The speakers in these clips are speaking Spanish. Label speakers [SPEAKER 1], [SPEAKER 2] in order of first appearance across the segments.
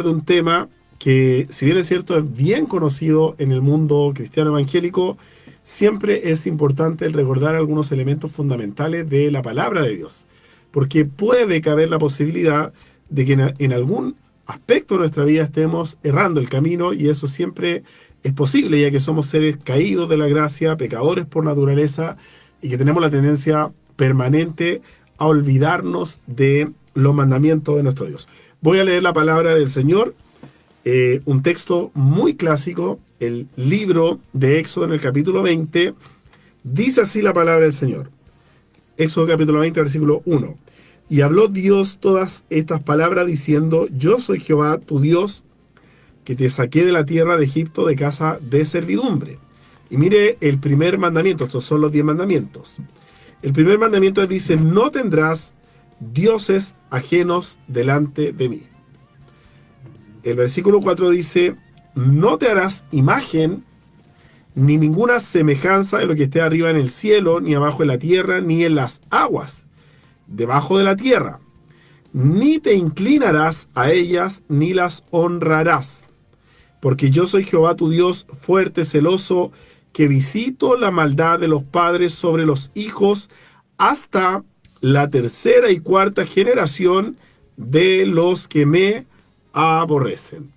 [SPEAKER 1] de un tema que, si bien es cierto, es bien conocido en el mundo cristiano evangélico, siempre es importante el recordar algunos elementos fundamentales de la palabra de Dios, porque puede caber la posibilidad de que en algún aspecto de nuestra vida estemos errando el camino, y eso siempre es posible, ya que somos seres caídos de la gracia, pecadores por naturaleza, y que tenemos la tendencia permanente a olvidarnos de los mandamientos de nuestro Dios. Voy a leer la palabra del Señor, un texto muy clásico, el libro de Éxodo en el capítulo 20. Dice así la palabra del Señor. Éxodo capítulo 20, versículo 1. Y habló Dios todas estas palabras diciendo: Yo soy Jehová tu Dios, que te saqué de la tierra de Egipto, de casa de servidumbre. Y mire el primer mandamiento, estos son los 10 mandamientos. El primer mandamiento dice: no tendrás dioses ajenos delante de mí. El versículo 4 dice: no te harás imagen ni ninguna semejanza de lo que esté arriba en el cielo, ni abajo en la tierra, ni en las aguas debajo de la tierra. Ni te inclinarás a ellas, ni las honrarás. Porque yo soy Jehová tu Dios, fuerte, celoso, que visito la maldad de los padres sobre los hijos hasta la tercera y cuarta generación de los que me aborrecen.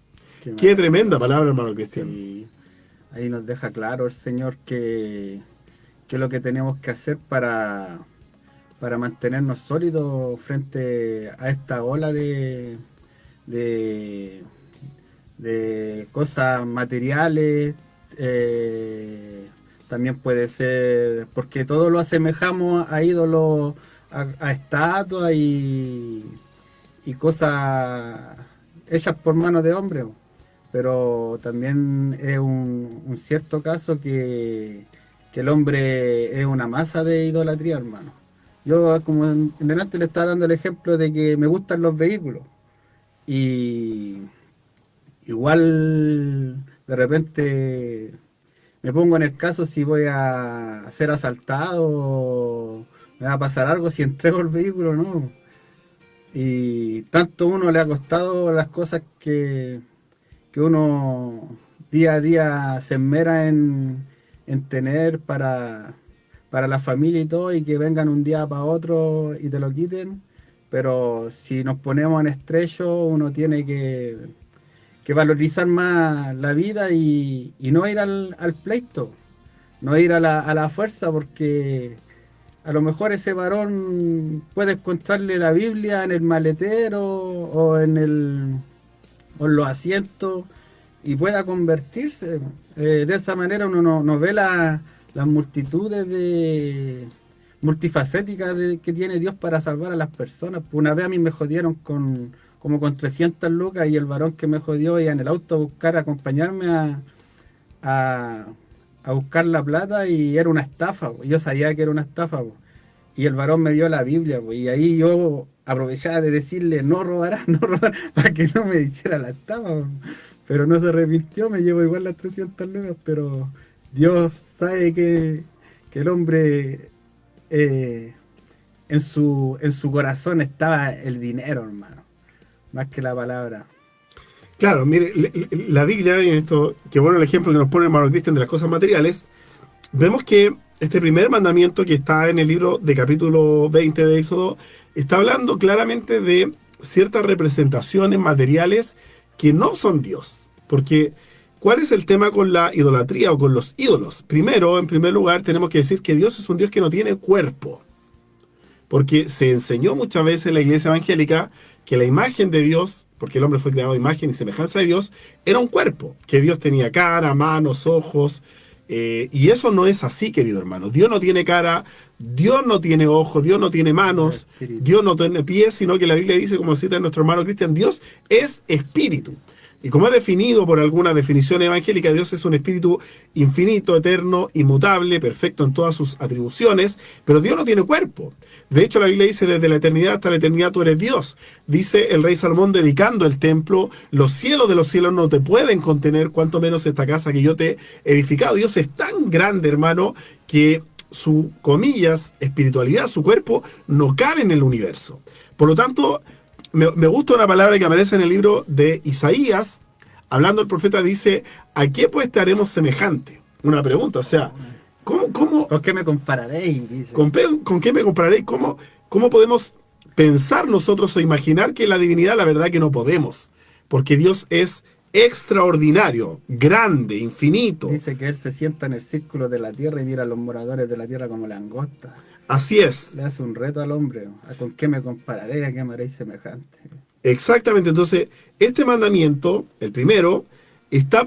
[SPEAKER 1] Qué tremenda palabra, hermano Cristian.
[SPEAKER 2] Sí, ahí nos deja claro el Señor que es lo que tenemos que hacer para mantenernos sólidos frente a esta ola de, de cosas materiales. También puede ser porque todo lo asemejamos a ídolos, a estatuas y cosas hechas por manos de hombres. Pero también es un cierto caso que el hombre es una masa de idolatría, hermano. Yo, como en delante, le estaba dando el ejemplo de que me gustan los vehículos. Y igual de repente me pongo en el caso si voy a ser asaltado o me va a pasar algo si entrego el vehículo o no. Y tanto a uno le ha costado las cosas que uno día a día se esmera en tener para la familia y todo, y que vengan un día para otro y te lo quiten. Pero si nos ponemos en estrecho, uno tiene que valorizar más la vida y no ir al pleito, no ir a la fuerza, porque a lo mejor ese varón puede encontrarle la Biblia en el maletero o en los asientos y pueda convertirse. De esa manera uno no ve las multitudes de multifacéticas que tiene Dios para salvar a las personas. Una vez a mí me jodieron como con 300 lucas, y el varón que me jodió iba en el auto a buscar, a acompañarme a buscar la plata, y era una estafa, po. Yo sabía que era una estafa, po. Y el varón me vio la Biblia, po. Y ahí yo aprovechaba de decirle: no robarás, no robarás, para que no me hiciera la estafa, po. Pero no se arrepintió, me llevo igual las 300 lucas, pero Dios sabe que el hombre, en su corazón estaba el dinero, hermano, más que la palabra.
[SPEAKER 1] Claro, mire, la Biblia, y en esto, que bueno el ejemplo que nos pone el hermano Cristian de las cosas materiales, vemos que este primer mandamiento que está en el libro de capítulo 20 de Éxodo está hablando claramente de ciertas representaciones materiales que no son Dios. Porque, ¿cuál es el tema con la idolatría o con los ídolos? Primero, en primer lugar, tenemos que decir que Dios es un Dios que no tiene cuerpo. Porque se enseñó muchas veces en la iglesia evangélica que la imagen de Dios, porque el hombre fue creado a imagen y semejanza de Dios, era un cuerpo, que Dios tenía cara, manos, ojos, y eso no es así, querido hermano. Dios no tiene cara, Dios no tiene ojos, Dios no tiene manos, Dios no tiene pies, sino que la Biblia dice, como cita nuestro hermano Cristian, Dios es espíritu. Y como es definido por alguna definición evangélica, Dios es un espíritu infinito, eterno, inmutable, perfecto en todas sus atribuciones, pero Dios no tiene cuerpo. De hecho, la Biblia dice: desde la eternidad hasta la eternidad tú eres Dios. Dice el rey Salomón dedicando el templo: los cielos de los cielos no te pueden contener, cuanto menos esta casa que yo te he edificado. Dios es tan grande, hermano, que su, comillas, espiritualidad, su cuerpo, no cabe en el universo. Por lo tanto, me gusta una palabra que aparece en el libro de Isaías. Hablando el profeta dice, ¿a qué pues te haremos semejante? Una pregunta, o sea,
[SPEAKER 2] ¿Con qué me compararéis? Dice.
[SPEAKER 1] ¿Con qué me compararéis? ¿Cómo podemos pensar nosotros o imaginar que la divinidad, la verdad que no podemos? Porque Dios es extraordinario, grande, infinito.
[SPEAKER 2] Dice que Él se sienta en el círculo de la tierra y mira a los moradores de la tierra como langosta.
[SPEAKER 1] Así es.
[SPEAKER 2] Le hace un reto al hombre. ¿Con qué me compararé? ¿A qué me haréis semejante?
[SPEAKER 1] Exactamente. Entonces, este mandamiento, el primero, está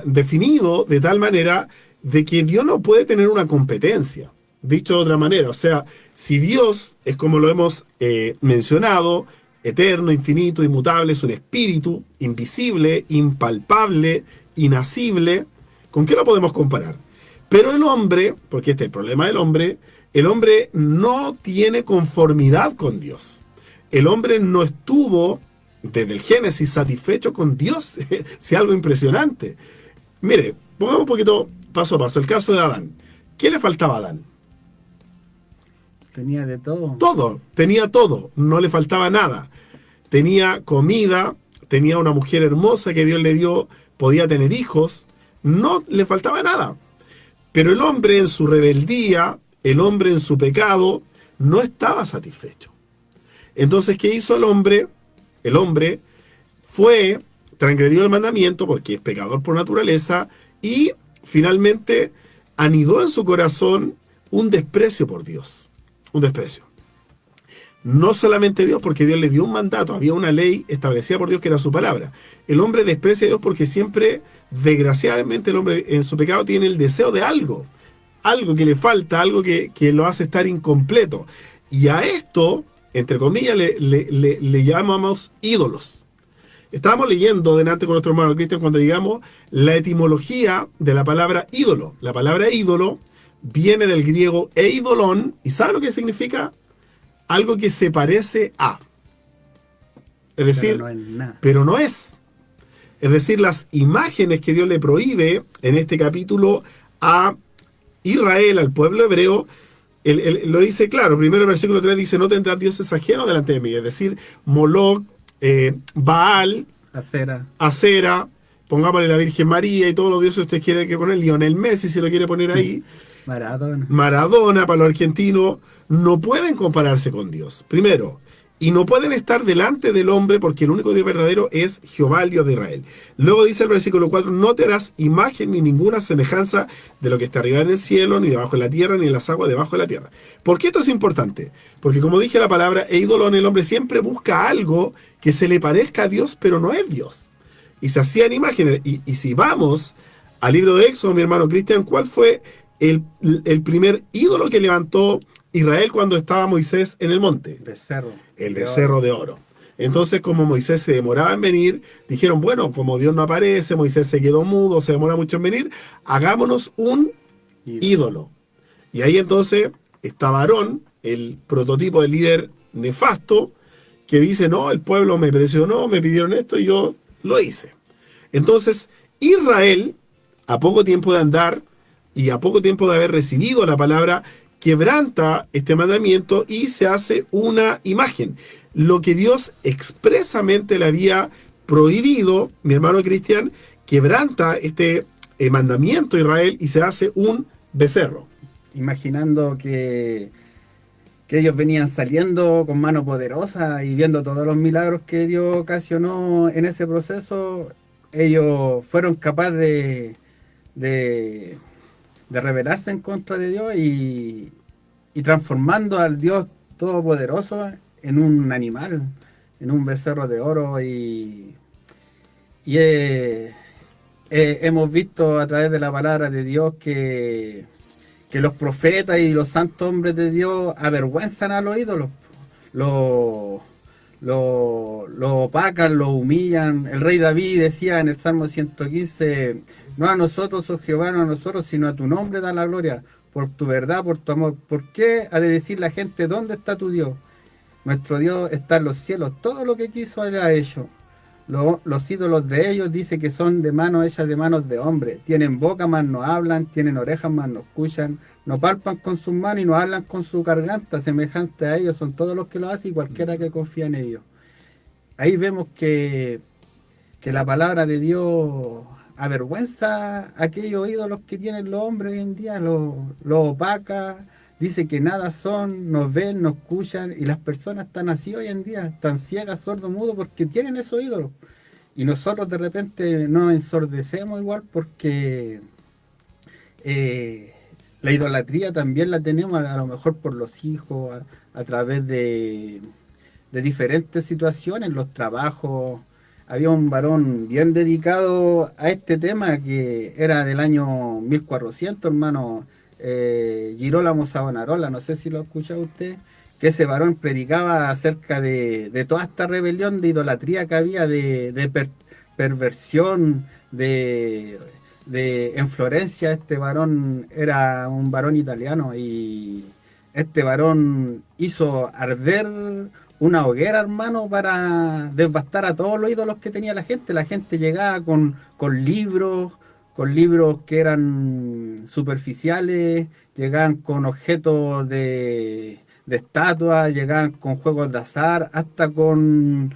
[SPEAKER 1] definido de tal manera de que Dios no puede tener una competencia. Dicho de otra manera, o sea, si Dios es como lo hemos mencionado, eterno, infinito, inmutable, es un espíritu invisible, impalpable, inacible, ¿con qué lo podemos comparar? Pero el hombre, porque este es el problema del hombre, el hombre no tiene conformidad con Dios. El hombre no estuvo desde el Génesis satisfecho con Dios. Es algo impresionante. Mire, pongamos un poquito paso a paso. El caso de Adán. ¿Qué le faltaba a Adán?
[SPEAKER 2] Tenía de todo.
[SPEAKER 1] Todo, tenía todo, no le faltaba nada. Tenía comida, tenía una mujer hermosa que Dios le dio, podía tener hijos, no le faltaba nada. Pero el hombre en su rebeldía, el hombre en su pecado, no estaba satisfecho. Entonces, ¿qué hizo el hombre? El hombre fue, transgredió el mandamiento porque es pecador por naturaleza y finalmente anidó en su corazón un desprecio por Dios. Un desprecio. No solamente Dios, porque Dios le dio un mandato, había una ley establecida por Dios que era su palabra. El hombre desprecia a Dios porque siempre, desgraciadamente, el hombre en su pecado tiene el deseo de algo que le falta, algo que lo hace estar incompleto. Y a esto, entre comillas, le llamamos ídolos. Estábamos leyendo delante con nuestro hermano Cristian cuando digamos la etimología de la palabra ídolo. La palabra ídolo viene del griego eidolon, ¿y sabe lo que significa? Algo que se parece a. Es decir,
[SPEAKER 2] pero no es nada.
[SPEAKER 1] Pero no es. Es decir, las imágenes que Dios le prohíbe en este capítulo a Israel, al pueblo hebreo, él lo dice claro. Primero el versículo 3 dice, no tendrás dioses ajenos delante de mí. Es decir, Moloc, Baal, Acera, pongámosle la Virgen María y todos los dioses que usted quiere que poner, Lionel Messi si lo quiere poner ahí. Maradona para los argentinos, no pueden compararse con Dios. Primero, y no pueden estar delante del hombre porque el único Dios verdadero es Jehová, el Dios de Israel. Luego dice el versículo 4, no te harás imagen ni ninguna semejanza de lo que está arriba en el cielo, ni debajo de la tierra, ni en las aguas debajo de la tierra. ¿Por qué esto es importante? Porque como dije la palabra eidolon, el hombre siempre busca algo que se le parezca a Dios, pero no es Dios. Y se hacían imágenes. Y si vamos al libro de Éxodo, mi hermano Cristian, ¿cuál fue el primer ídolo que levantó Israel cuando estaba Moisés en el monte? El becerro de oro. Entonces, como Moisés se demoraba en venir, dijeron, bueno, como Dios no aparece, Moisés se quedó mudo, se demora mucho en venir, hagámonos un ídolo. Y ahí entonces estaba Aarón, el prototipo del líder nefasto, que dice, no, el pueblo me presionó, me pidieron esto y yo lo hice. Entonces, Israel, a poco tiempo de andar y a poco tiempo de haber recibido la palabra, quebranta este mandamiento y se hace una imagen. Lo que Dios expresamente le había prohibido, mi hermano Cristian, quebranta este mandamiento a Israel y se hace un becerro.
[SPEAKER 2] Imaginando que ellos venían saliendo con mano poderosa y viendo todos los milagros que Dios ocasionó en ese proceso, ellos fueron capaces de rebelarse en contra de Dios y transformando al Dios Todopoderoso en un animal, en un becerro de oro. Y hemos visto a través de la palabra de Dios que los profetas y los santos hombres de Dios avergüenzan a los ídolos, lo opacan, lo humillan. El rey David decía en el Salmo 115, no a nosotros, oh Jehová, no a nosotros, sino a tu nombre da la gloria, por tu verdad, por tu amor. ¿Por qué ha de decir la gente, ¿dónde está tu Dios? Nuestro Dios está en los cielos, todo lo que quiso él ha hecho. Los ídolos de ellos dice que son de manos hechas de manos de hombre. Tienen boca, mas no hablan, tienen orejas, mas no escuchan, no palpan con sus manos y no hablan con su garganta. Semejante a ellos son todos los que lo hacen y cualquiera que confía en ellos. Ahí vemos que la palabra de Dios avergüenza a aquellos ídolos que tienen los hombres hoy en día, los opaca. Dice que nada son, no ven, no escuchan, y las personas están así hoy en día, están ciegas, sordos, mudos, porque tienen esos ídolos. Y nosotros de repente nos ensordecemos igual porque la idolatría también la tenemos a lo mejor por los hijos, a través de diferentes situaciones, los trabajos. Había un varón bien dedicado a este tema que era del año 1400, hermano, Girolamo Savonarola, no sé si lo ha escuchado usted, que ese varón predicaba acerca de toda esta rebelión de idolatría que había, perversión, en Florencia. Este varón era un varón italiano y este varón hizo arder una hoguera, hermano, para devastar a todos los ídolos que tenía la gente. La gente llegaba con libros que eran superficiales, llegaban con objetos de estatuas, llegaban con juegos de azar, hasta con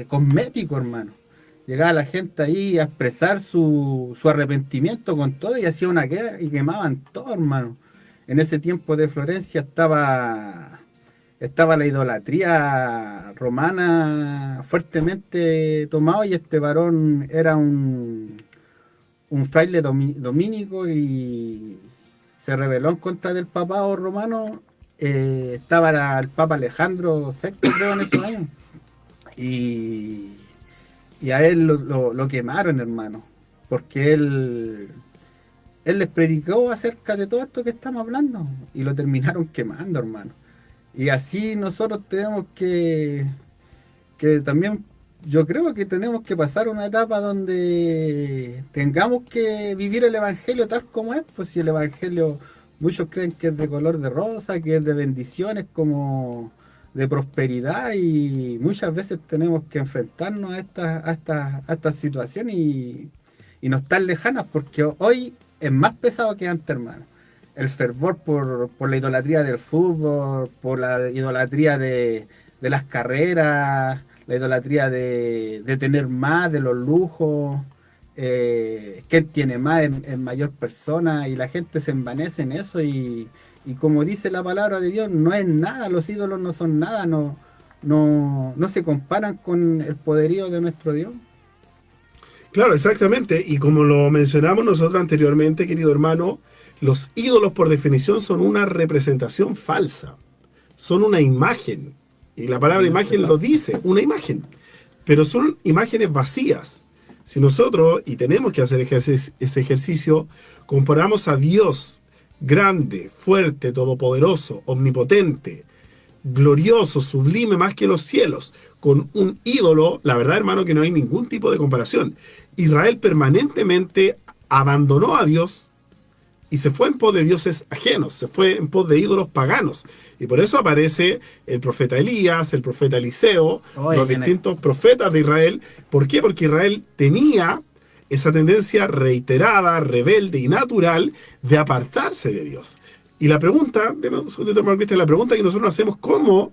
[SPEAKER 2] cosméticos, hermano. Llegaba la gente ahí a expresar su arrepentimiento con todo y hacía una guerra y quemaban todo, hermano. En ese tiempo de Florencia estaba la idolatría romana fuertemente tomado y este varón era un fraile dominico y se rebeló en contra del papado romano. Estaba el Papa Alejandro VI, creo, en esos años. Y a él lo quemaron, hermano, porque él les predicó acerca de todo esto que estamos hablando y lo terminaron quemando, hermano. Y así nosotros tenemos que también, yo creo que tenemos que pasar una etapa donde tengamos que vivir el Evangelio tal como es. Pues si el Evangelio, muchos creen que es de color de rosa, que es de bendiciones, como de prosperidad, y muchas veces tenemos que enfrentarnos a estas situaciones y no estar lejanas, porque hoy es más pesado que antes, hermano. El fervor por la idolatría del fútbol, por la idolatría de las carreras, la idolatría de tener más, de los lujos, quién tiene más es mayor persona, y la gente se envanece en eso y como dice la palabra de Dios, no es nada, los ídolos no son nada, no se comparan con el poderío de nuestro Dios.
[SPEAKER 1] Claro, exactamente. Y como lo mencionamos nosotros anteriormente, querido hermano, los ídolos por definición son una representación falsa, son una imagen. Y la palabra imagen lo dice, una imagen. Pero son imágenes vacías. Si nosotros, y tenemos que hacer ese ejercicio, comparamos a Dios grande, fuerte, todopoderoso, omnipotente, glorioso, sublime más que los cielos, con un ídolo, la verdad, hermano, que no hay ningún tipo de comparación. Israel permanentemente abandonó a Dios y se fue en pos de dioses ajenos, se fue en pos de ídolos paganos. Y por eso aparece el profeta Elías, el profeta Eliseo, los distintos profetas de Israel. ¿Por qué? Porque Israel tenía esa tendencia reiterada, rebelde y natural de apartarse de Dios. Y la pregunta, la pregunta que nosotros hacemos, ¿cómo,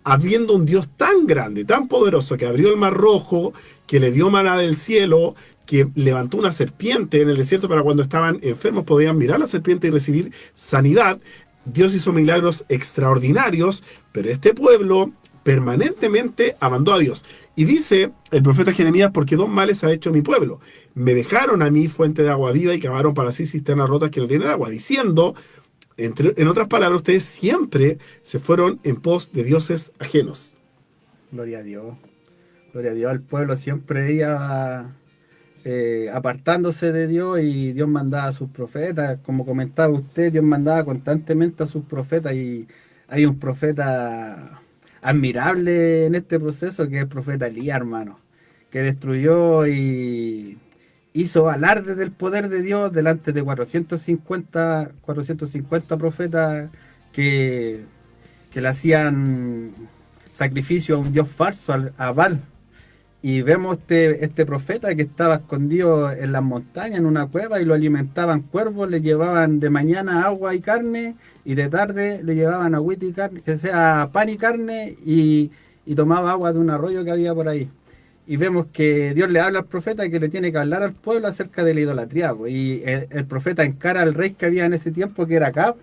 [SPEAKER 1] habiendo un Dios tan grande, tan poderoso, que abrió el mar rojo, que le dio maná del cielo, que levantó una serpiente en el desierto para cuando estaban enfermos podían mirar a la serpiente y recibir sanidad? Dios hizo milagros extraordinarios, pero este pueblo permanentemente abandonó a Dios. Y dice el profeta Jeremías, porque dos males ha hecho mi pueblo. Me dejaron a mí fuente de agua viva y cavaron para sí cisternas rotas que no tienen agua, diciendo, en otras palabras, ustedes siempre se fueron en pos de dioses ajenos.
[SPEAKER 2] Gloria a Dios. Gloria a Dios. El pueblo siempre iba apartándose de Dios y Dios mandaba a sus profetas. Como comentaba usted, Dios mandaba constantemente a sus profetas y hay un profeta admirable en este proceso que es el profeta Elías, hermano, que destruyó y hizo alarde del poder de Dios delante de 450 profetas que le hacían sacrificio a un dios falso, a Baal. Y vemos este profeta que estaba escondido en las montañas, en una cueva, y lo alimentaban cuervos, le llevaban de mañana agua y carne, y de tarde le llevaban agüita y carne, que sea pan y carne, y tomaba agua de un arroyo que había por ahí. Y vemos que Dios le habla al profeta que le tiene que hablar al pueblo acerca de la idolatría, pues. Y el profeta encara al rey que había en ese tiempo, que era Acab,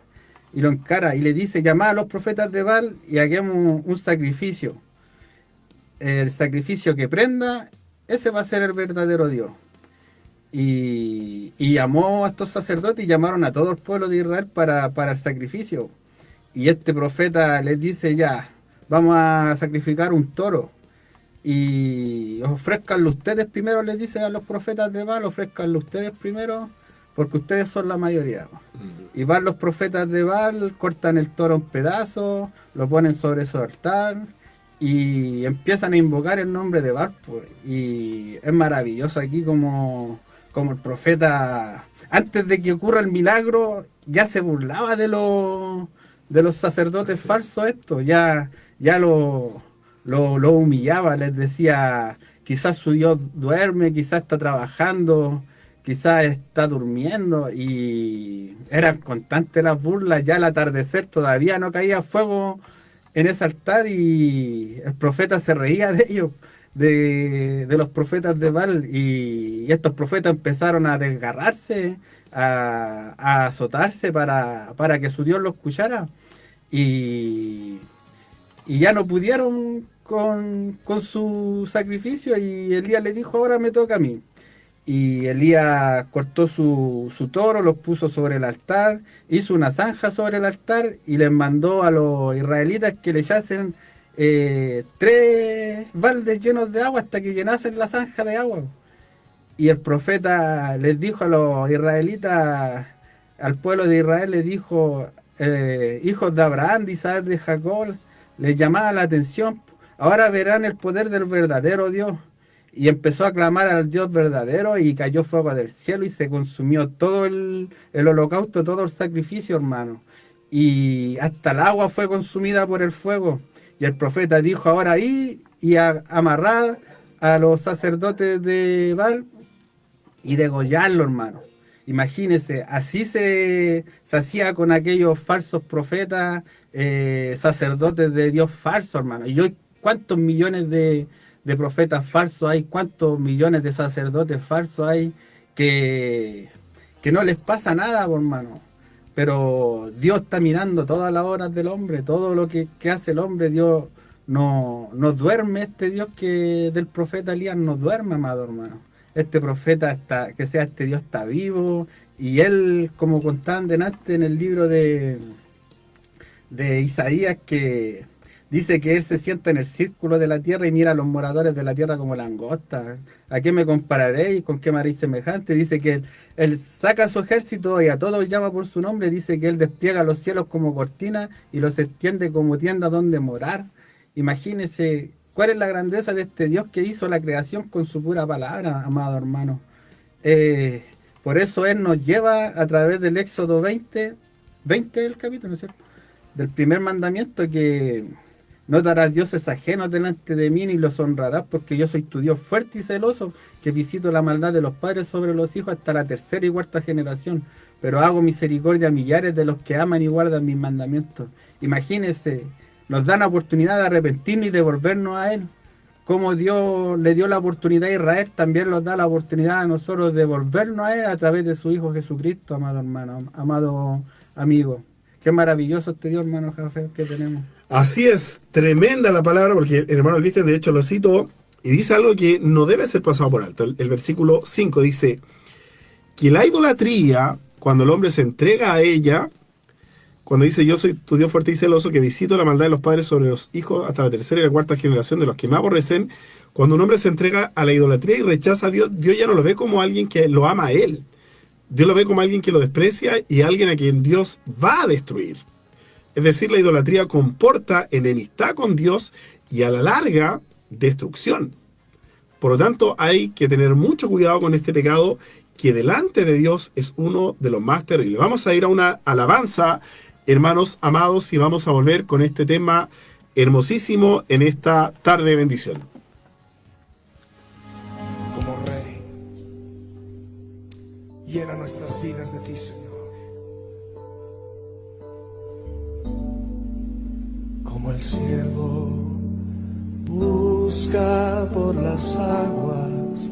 [SPEAKER 2] y lo encara y le dice: llamad a los profetas de Baal y hagamos un sacrificio. El sacrificio que prenda, ese va a ser el verdadero Dios. Y llamó a estos sacerdotes y llamaron a todo el pueblo de Israel para el sacrificio. Y este profeta les dice: ya, vamos a sacrificar un toro. Y ofrézcanlo ustedes primero, les dice a los profetas de Baal: ofrézcanlo ustedes primero, porque ustedes son la mayoría. Y van los profetas de Baal, cortan el toro en pedazos, lo ponen sobre su altar y empiezan a invocar el nombre de Baal, pues. Y es maravilloso aquí como el profeta, antes de que ocurra el milagro, ya se burlaba de los sacerdotes falsos estos, ya lo humillaba, les decía: quizás su Dios duerme, quizás está trabajando, quizás está durmiendo. Y eran constantes las burlas. Ya al atardecer todavía no caía fuego en ese altar, y el profeta se reía de ellos, de los profetas de Baal, y estos profetas empezaron a desgarrarse, a azotarse para que su Dios los escuchara, y ya no pudieron con su sacrificio, y Elías le dijo: ahora me toca a mí. Y Elías cortó su toro, los puso sobre el altar, hizo una zanja sobre el altar y les mandó a los israelitas que le echasen 3 baldes llenos de agua hasta que llenasen la zanja de agua. Y el profeta les dijo a los israelitas, al pueblo de Israel, les dijo: hijos de Abraham, de Isaac, de Jacob, les llamaba la atención: ahora verán el poder del verdadero Dios. Y empezó a clamar al Dios verdadero, y cayó fuego del cielo y se consumió todo el holocausto, todo el sacrificio, hermano. Y hasta el agua fue consumida por el fuego. Y el profeta dijo: ahora amarrad a los sacerdotes de Baal y degollarlo, hermano. Imagínense, así se hacía con aquellos falsos profetas, sacerdotes de Dios falso, hermano. Y hoy, ¿cuántos millones de profetas falsos hay? ¿Cuántos millones de sacerdotes falsos hay que no les pasa nada, hermano? Pero Dios está mirando todas las horas del hombre, todo lo que hace el hombre. Dios no duerme. Este Dios del profeta Elías no duerme, amado hermano. Este profeta que sea este Dios está vivo, y él, como contaban delante en el libro de Isaías, que dice que él se sienta en el círculo de la tierra y mira a los moradores de la tierra como langosta. ¿A qué me comparáis? ¿Con qué me haréis semejante? Dice que él saca su ejército y a todos llama por su nombre. Dice que él despliega los cielos como cortina y los extiende como tienda donde morar. Imagínense cuál es la grandeza de este Dios que hizo la creación con su pura palabra, amado hermano. Por eso él nos lleva a través del Éxodo 20 del capítulo, ¿no es cierto?, del primer mandamiento, que no darás dioses ajenos delante de mí, ni los honrarás, porque yo soy tu Dios fuerte y celoso, que visito la maldad de los padres sobre los hijos hasta la 3ª y 4ª generación, pero hago misericordia a millares de los que aman y guardan mis mandamientos. Imagínense, nos dan la oportunidad de arrepentirnos y de volvernos a Él. Como Dios le dio la oportunidad a Israel, también nos da la oportunidad a nosotros de volvernos a Él a través de su Hijo Jesucristo, amado hermano, amado amigo. Qué maravilloso este Dios, hermano Jafé, que tenemos.
[SPEAKER 1] Así es, tremenda la palabra, porque el hermano Cristian de hecho lo citó y dice algo que no debe ser pasado por alto. El versículo 5 dice que la idolatría, cuando el hombre se entrega a ella, cuando dice: yo soy tu Dios fuerte y celoso, que visito la maldad de los padres sobre los hijos hasta la 3ª y la 4ª generación de los que me aborrecen, cuando un hombre se entrega a la idolatría y rechaza a Dios, Dios ya no lo ve como alguien que lo ama a Él. Dios lo ve como alguien que lo desprecia y alguien a quien Dios va a destruir. Es decir, la idolatría comporta enemistad con Dios y a la larga destrucción. Por lo tanto, hay que tener mucho cuidado con este pecado, que delante de Dios es uno de los más terribles. Vamos a ir a una alabanza, hermanos amados, y vamos a volver con este tema hermosísimo en esta tarde de bendición.
[SPEAKER 3] Llena nuestras vidas de ti, Señor. Como el siervo busca por las aguas,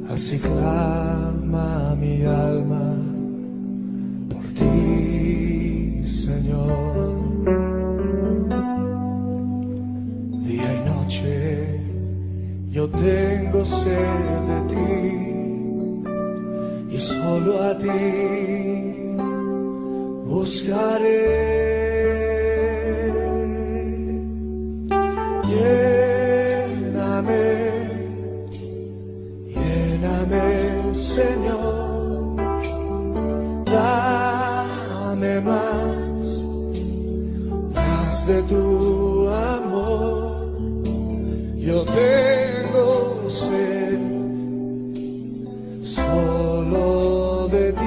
[SPEAKER 3] así clama mi alma por ti, Señor. Día y noche yo tengo sed de ti, y solo a ti buscaré. Lléname, Señor, dame más de tu amor. Yo tengo sed solo de ti.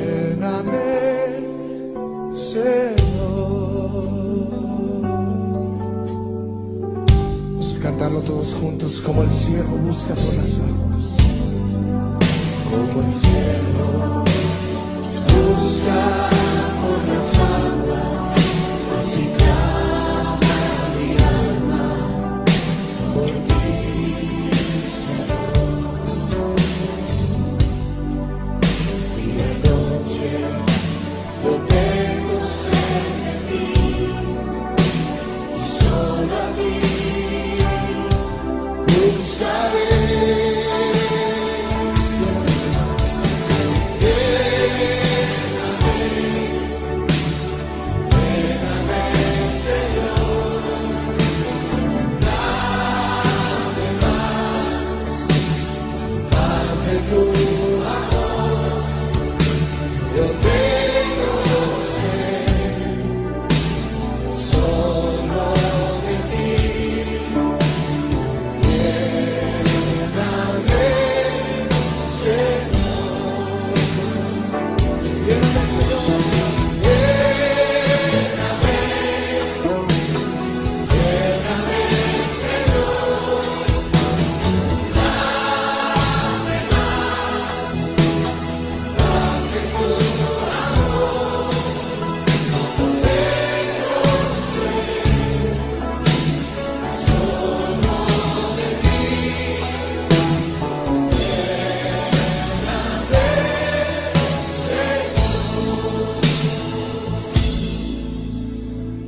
[SPEAKER 3] Lléname, Señor. Vamos a cantarlo todos juntos. Como el siervo busca por las aguas, como el siervo busca por las aguas, así clama mi alma por ti, Señor. Día y noche yo tengo sed de ti, y solo a ti buscaré.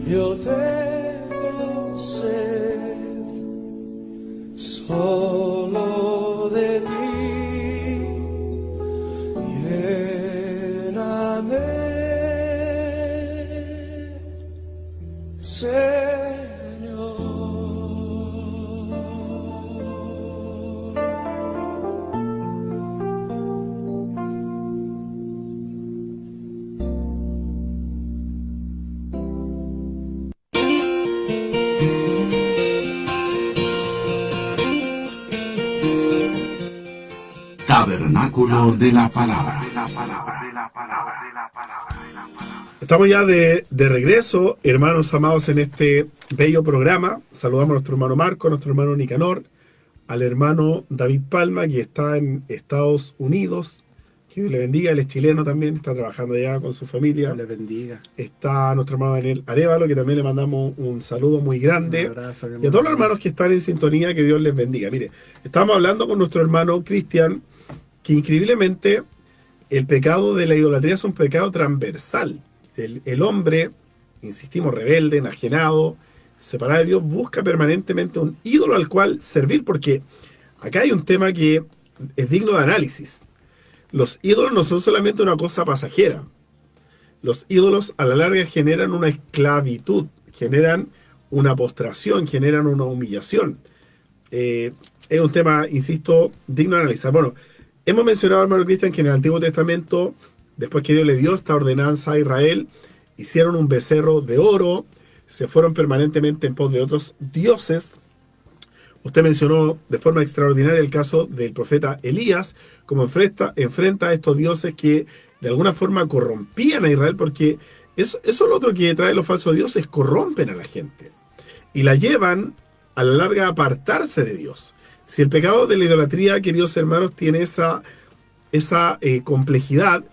[SPEAKER 3] Yo tengo sed solo de ti, lléname, Señor.
[SPEAKER 4] Tabernáculo de la Palabra.
[SPEAKER 1] Estamos ya de regreso, hermanos amados, en este bello programa. Saludamos a nuestro hermano Marco, a nuestro hermano Nicanor, al hermano David Palma, que está en Estados Unidos. Que Dios le bendiga. Él es chileno también, está trabajando allá con su familia.
[SPEAKER 2] Dios le bendiga.
[SPEAKER 1] Está nuestro hermano Daniel Arevalo, que también le mandamos un saludo muy grande.
[SPEAKER 2] Un abrazo,
[SPEAKER 1] Y a todos los hermanos que están en sintonía, que Dios les bendiga. Mire, estábamos hablando con nuestro hermano Cristian, que increíblemente el pecado de la idolatría es un pecado transversal. El hombre, insistimos, rebelde, enajenado, separado de Dios, busca permanentemente un ídolo al cual servir, porque acá hay un tema que es digno de análisis. Los ídolos no son solamente una cosa pasajera. Los ídolos a la larga generan una esclavitud, generan una postración, generan una humillación. Es un tema, insisto, digno de analizar. Bueno, hemos mencionado, hermano Cristian, que en el Antiguo Testamento, después que Dios le dio esta ordenanza a Israel, hicieron un becerro de oro, se fueron permanentemente en pos de otros dioses. Usted mencionó de forma extraordinaria el caso del profeta Elías, como enfrenta a estos dioses que de alguna forma corrompían a Israel, porque eso es lo otro que trae los falsos dioses, corrompen a la gente y la llevan a la larga a apartarse de Dios. Si el pecado de la idolatría, queridos hermanos, tiene esa complejidad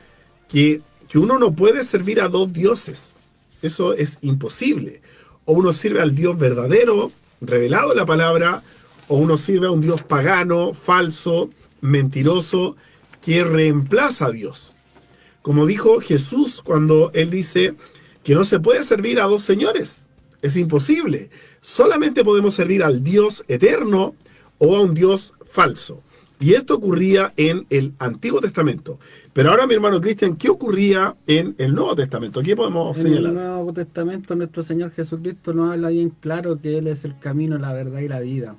[SPEAKER 1] que uno no puede servir a dos dioses. Eso es imposible. O uno sirve al Dios verdadero, revelado en la palabra, o uno sirve a un Dios pagano, falso, mentiroso, que reemplaza a Dios. Como dijo Jesús cuando él dice que no se puede servir a dos señores. Es imposible. Solamente podemos servir al Dios eterno o a un Dios falso. Y esto ocurría en el Antiguo Testamento. Pero ahora, mi hermano Cristian, ¿qué ocurría en el Nuevo Testamento? ¿Qué podemos señalar?
[SPEAKER 2] En el Nuevo Testamento nuestro Señor Jesucristo nos habla bien claro que Él es el camino, la verdad y la vida.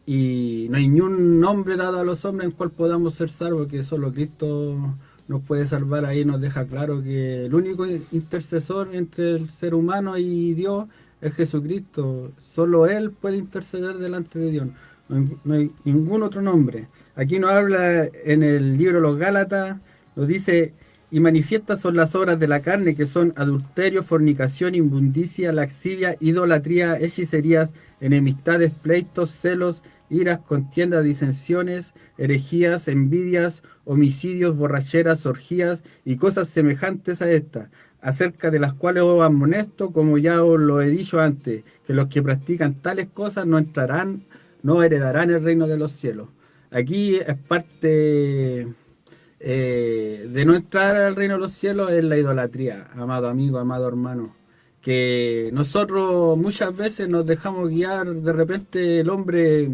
[SPEAKER 2] Y no hay ni un nombre dado a los hombres en cual podamos ser salvos, que solo Cristo nos puede salvar. Ahí nos deja claro que el único intercesor entre el ser humano y Dios es Jesucristo. Solo Él puede interceder delante de Dios. No hay ningún otro nombre. Aquí nos habla en el libro de los Gálatas, nos dice: y manifiestas son las obras de la carne, que son adulterio, fornicación, inmundicia, laxivia, idolatría, hechicerías, enemistades, pleitos, celos, iras, contiendas, disensiones, herejías, envidias, homicidios, borracheras, orgías y cosas semejantes a estas, acerca de las cuales os amonesto, como ya os lo he dicho antes, que los que practican tales cosas no heredarán el reino de los cielos. Aquí es parte de no entrar al reino de los cielos, es la idolatría, amado amigo, amado hermano. Que nosotros muchas veces nos dejamos guiar, de repente el hombre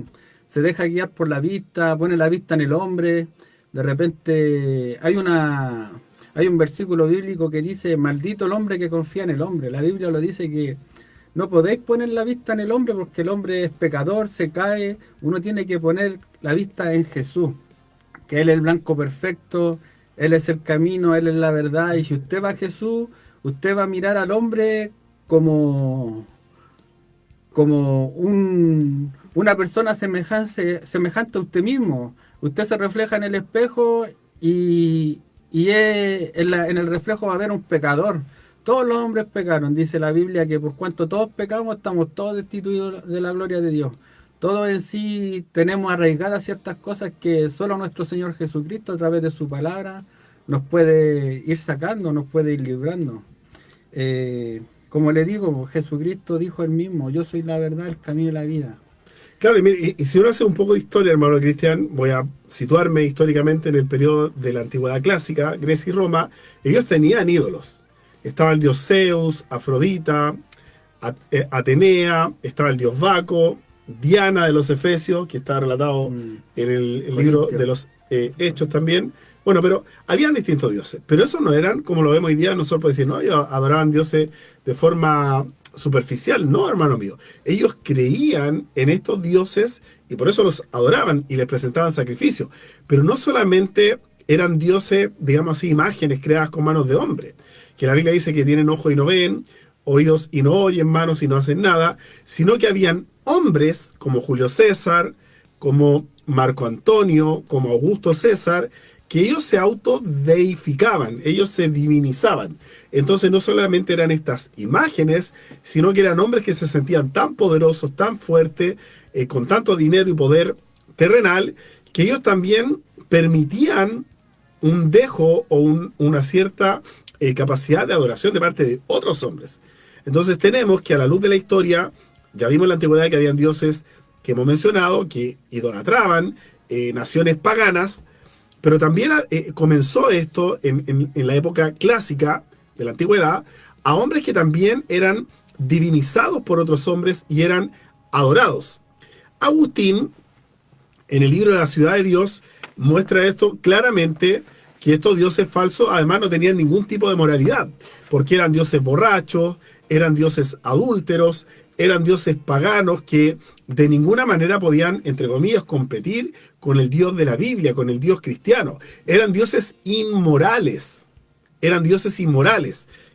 [SPEAKER 2] se deja guiar por la vista, pone la vista en el hombre. De repente hay un versículo bíblico que dice: maldito el hombre que confía en el hombre. La Biblia lo dice, que no podéis poner la vista en el hombre porque el hombre es pecador, se cae. Uno tiene que poner la vista en Jesús, que Él es el blanco perfecto, Él es el camino, Él es la verdad. Y si usted va a Jesús, usted va a mirar al hombre como una persona semejante a usted mismo. Usted se refleja en el espejo y en el reflejo va a haber un pecador. Todos los hombres pecaron, dice la Biblia, que por cuanto todos pecamos, estamos todos destituidos de la gloria de Dios. Todos en sí tenemos arraigadas ciertas cosas que solo nuestro Señor Jesucristo, a través de su palabra, nos puede ir sacando, nos puede ir librando. Como le digo, Jesucristo dijo él mismo: yo soy la verdad, el camino y la vida.
[SPEAKER 1] Claro, y si uno hace un poco de historia, hermano Cristian, voy a situarme históricamente en el periodo de la Antigüedad Clásica, Grecia y Roma. Ellos tenían ídolos. Estaba el dios Zeus, Afrodita, Atenea, estaba el dios Baco, Diana de los Efesios, que está relatado en el libro de los Hechos también. Bueno, pero habían distintos dioses, pero esos no eran, como lo vemos hoy día, nosotros podemos decir, no, ellos adoraban dioses de forma superficial. No, hermano mío, ellos creían en estos dioses y por eso los adoraban y les presentaban sacrificios. Pero no solamente eran dioses, digamos así, imágenes creadas con manos de hombre, que la Biblia dice que tienen ojos y no ven, oídos y no oyen, manos y no hacen nada, sino que habían hombres como Julio César, como Marco Antonio, como Augusto César, que ellos se autodeificaban, ellos se divinizaban. Entonces no solamente eran estas imágenes, sino que eran hombres que se sentían tan poderosos, tan fuertes, con tanto dinero y poder terrenal, que ellos también permitían un dejo o una cierta capacidad de adoración de parte de otros hombres. Entonces tenemos que, a la luz de la historia, ya vimos en la antigüedad que habían dioses que hemos mencionado, que idolatraban, naciones paganas, pero también comenzó esto en la época clásica de la antigüedad, a hombres que también eran divinizados por otros hombres y eran adorados. Agustín, en el libro de la Ciudad de Dios, muestra esto claramente, que estos dioses falsos además no tenían ningún tipo de moralidad, porque eran dioses borrachos, eran dioses adúlteros, eran dioses paganos que de ninguna manera podían, entre comillas, competir con el Dios de la Biblia, con el Dios cristiano. Eran dioses inmorales,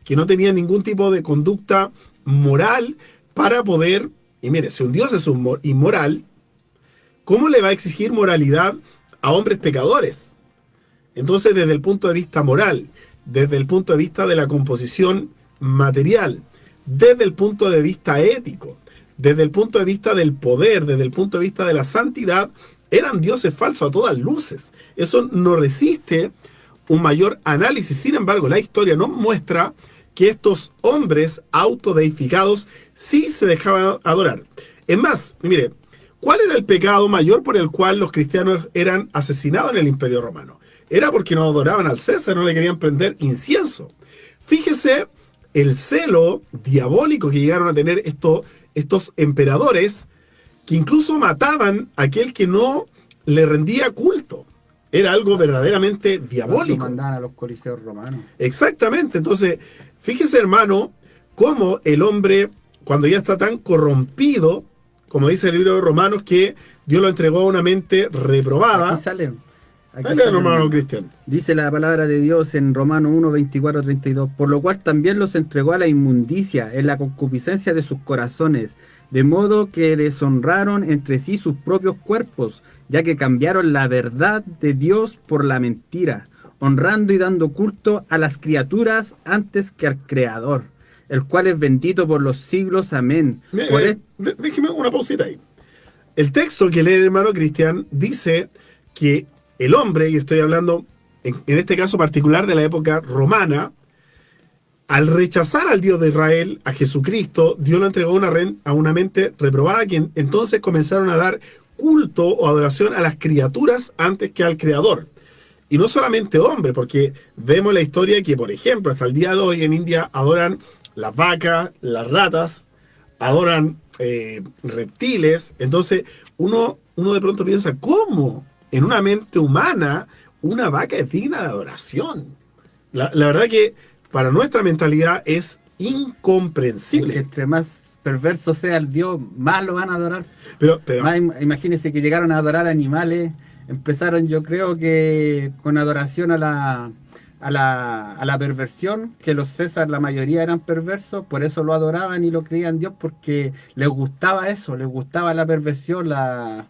[SPEAKER 1] que no tenían ningún tipo de conducta moral para poder... Y mire, si un Dios es inmoral, ¿cómo le va a exigir moralidad a hombres pecadores? Entonces, desde el punto de vista moral, desde el punto de vista de la composición material, desde el punto de vista ético, desde el punto de vista del poder, desde el punto de vista de la santidad, eran dioses falsos a todas luces. Eso no resiste un mayor análisis. Sin embargo, la historia nos muestra que estos hombres autodeificados sí se dejaban adorar. Es más, mire, ¿cuál era el pecado mayor por el cual los cristianos eran asesinados en el Imperio Romano? Era porque no adoraban al César, no le querían prender incienso. Fíjese el celo diabólico que llegaron a tener estos emperadores, que incluso mataban a aquel que no le rendía culto. Era algo verdaderamente diabólico.
[SPEAKER 2] Mandaban a los coliseos romanos.
[SPEAKER 1] Exactamente. Entonces, fíjese, hermano, cómo el hombre, cuando ya está tan corrompido, como dice el libro de Romanos, que Dios lo entregó a una mente reprobada.
[SPEAKER 2] Aquí sale.
[SPEAKER 1] Hermano Cristian.
[SPEAKER 2] Dice la palabra de Dios en Romanos 1, 24, 32. Por lo cual también los entregó a la inmundicia, en la concupiscencia de sus corazones, de modo que deshonraron entre sí sus propios cuerpos, ya que cambiaron la verdad de Dios por la mentira, honrando y dando culto a las criaturas antes que al Creador, el cual es bendito por los siglos. Amén.
[SPEAKER 1] Déjeme una pausita ahí. El texto que lee el hermano Cristian dice que el hombre, y estoy hablando en este caso particular de la época romana, al rechazar al Dios de Israel, a Jesucristo, Dios lo entregó a una mente reprobada, que entonces comenzaron a dar culto o adoración a las criaturas antes que al Creador. Y no solamente hombre, porque vemos la historia que, por ejemplo, hasta el día de hoy en India adoran las vacas, las ratas, adoran reptiles. Entonces uno de pronto piensa, ¿cómo en una mente humana una vaca es digna de adoración? La verdad que para nuestra mentalidad es incomprensible.
[SPEAKER 2] Que entre más perverso sea el Dios, más lo van a adorar.
[SPEAKER 1] Pero
[SPEAKER 2] Imagínense que llegaron a adorar animales. Empezaron, yo creo que con adoración a la perversión, que los César la mayoría eran perversos, por eso lo adoraban y lo creían Dios, porque les gustaba eso, les gustaba la perversión, la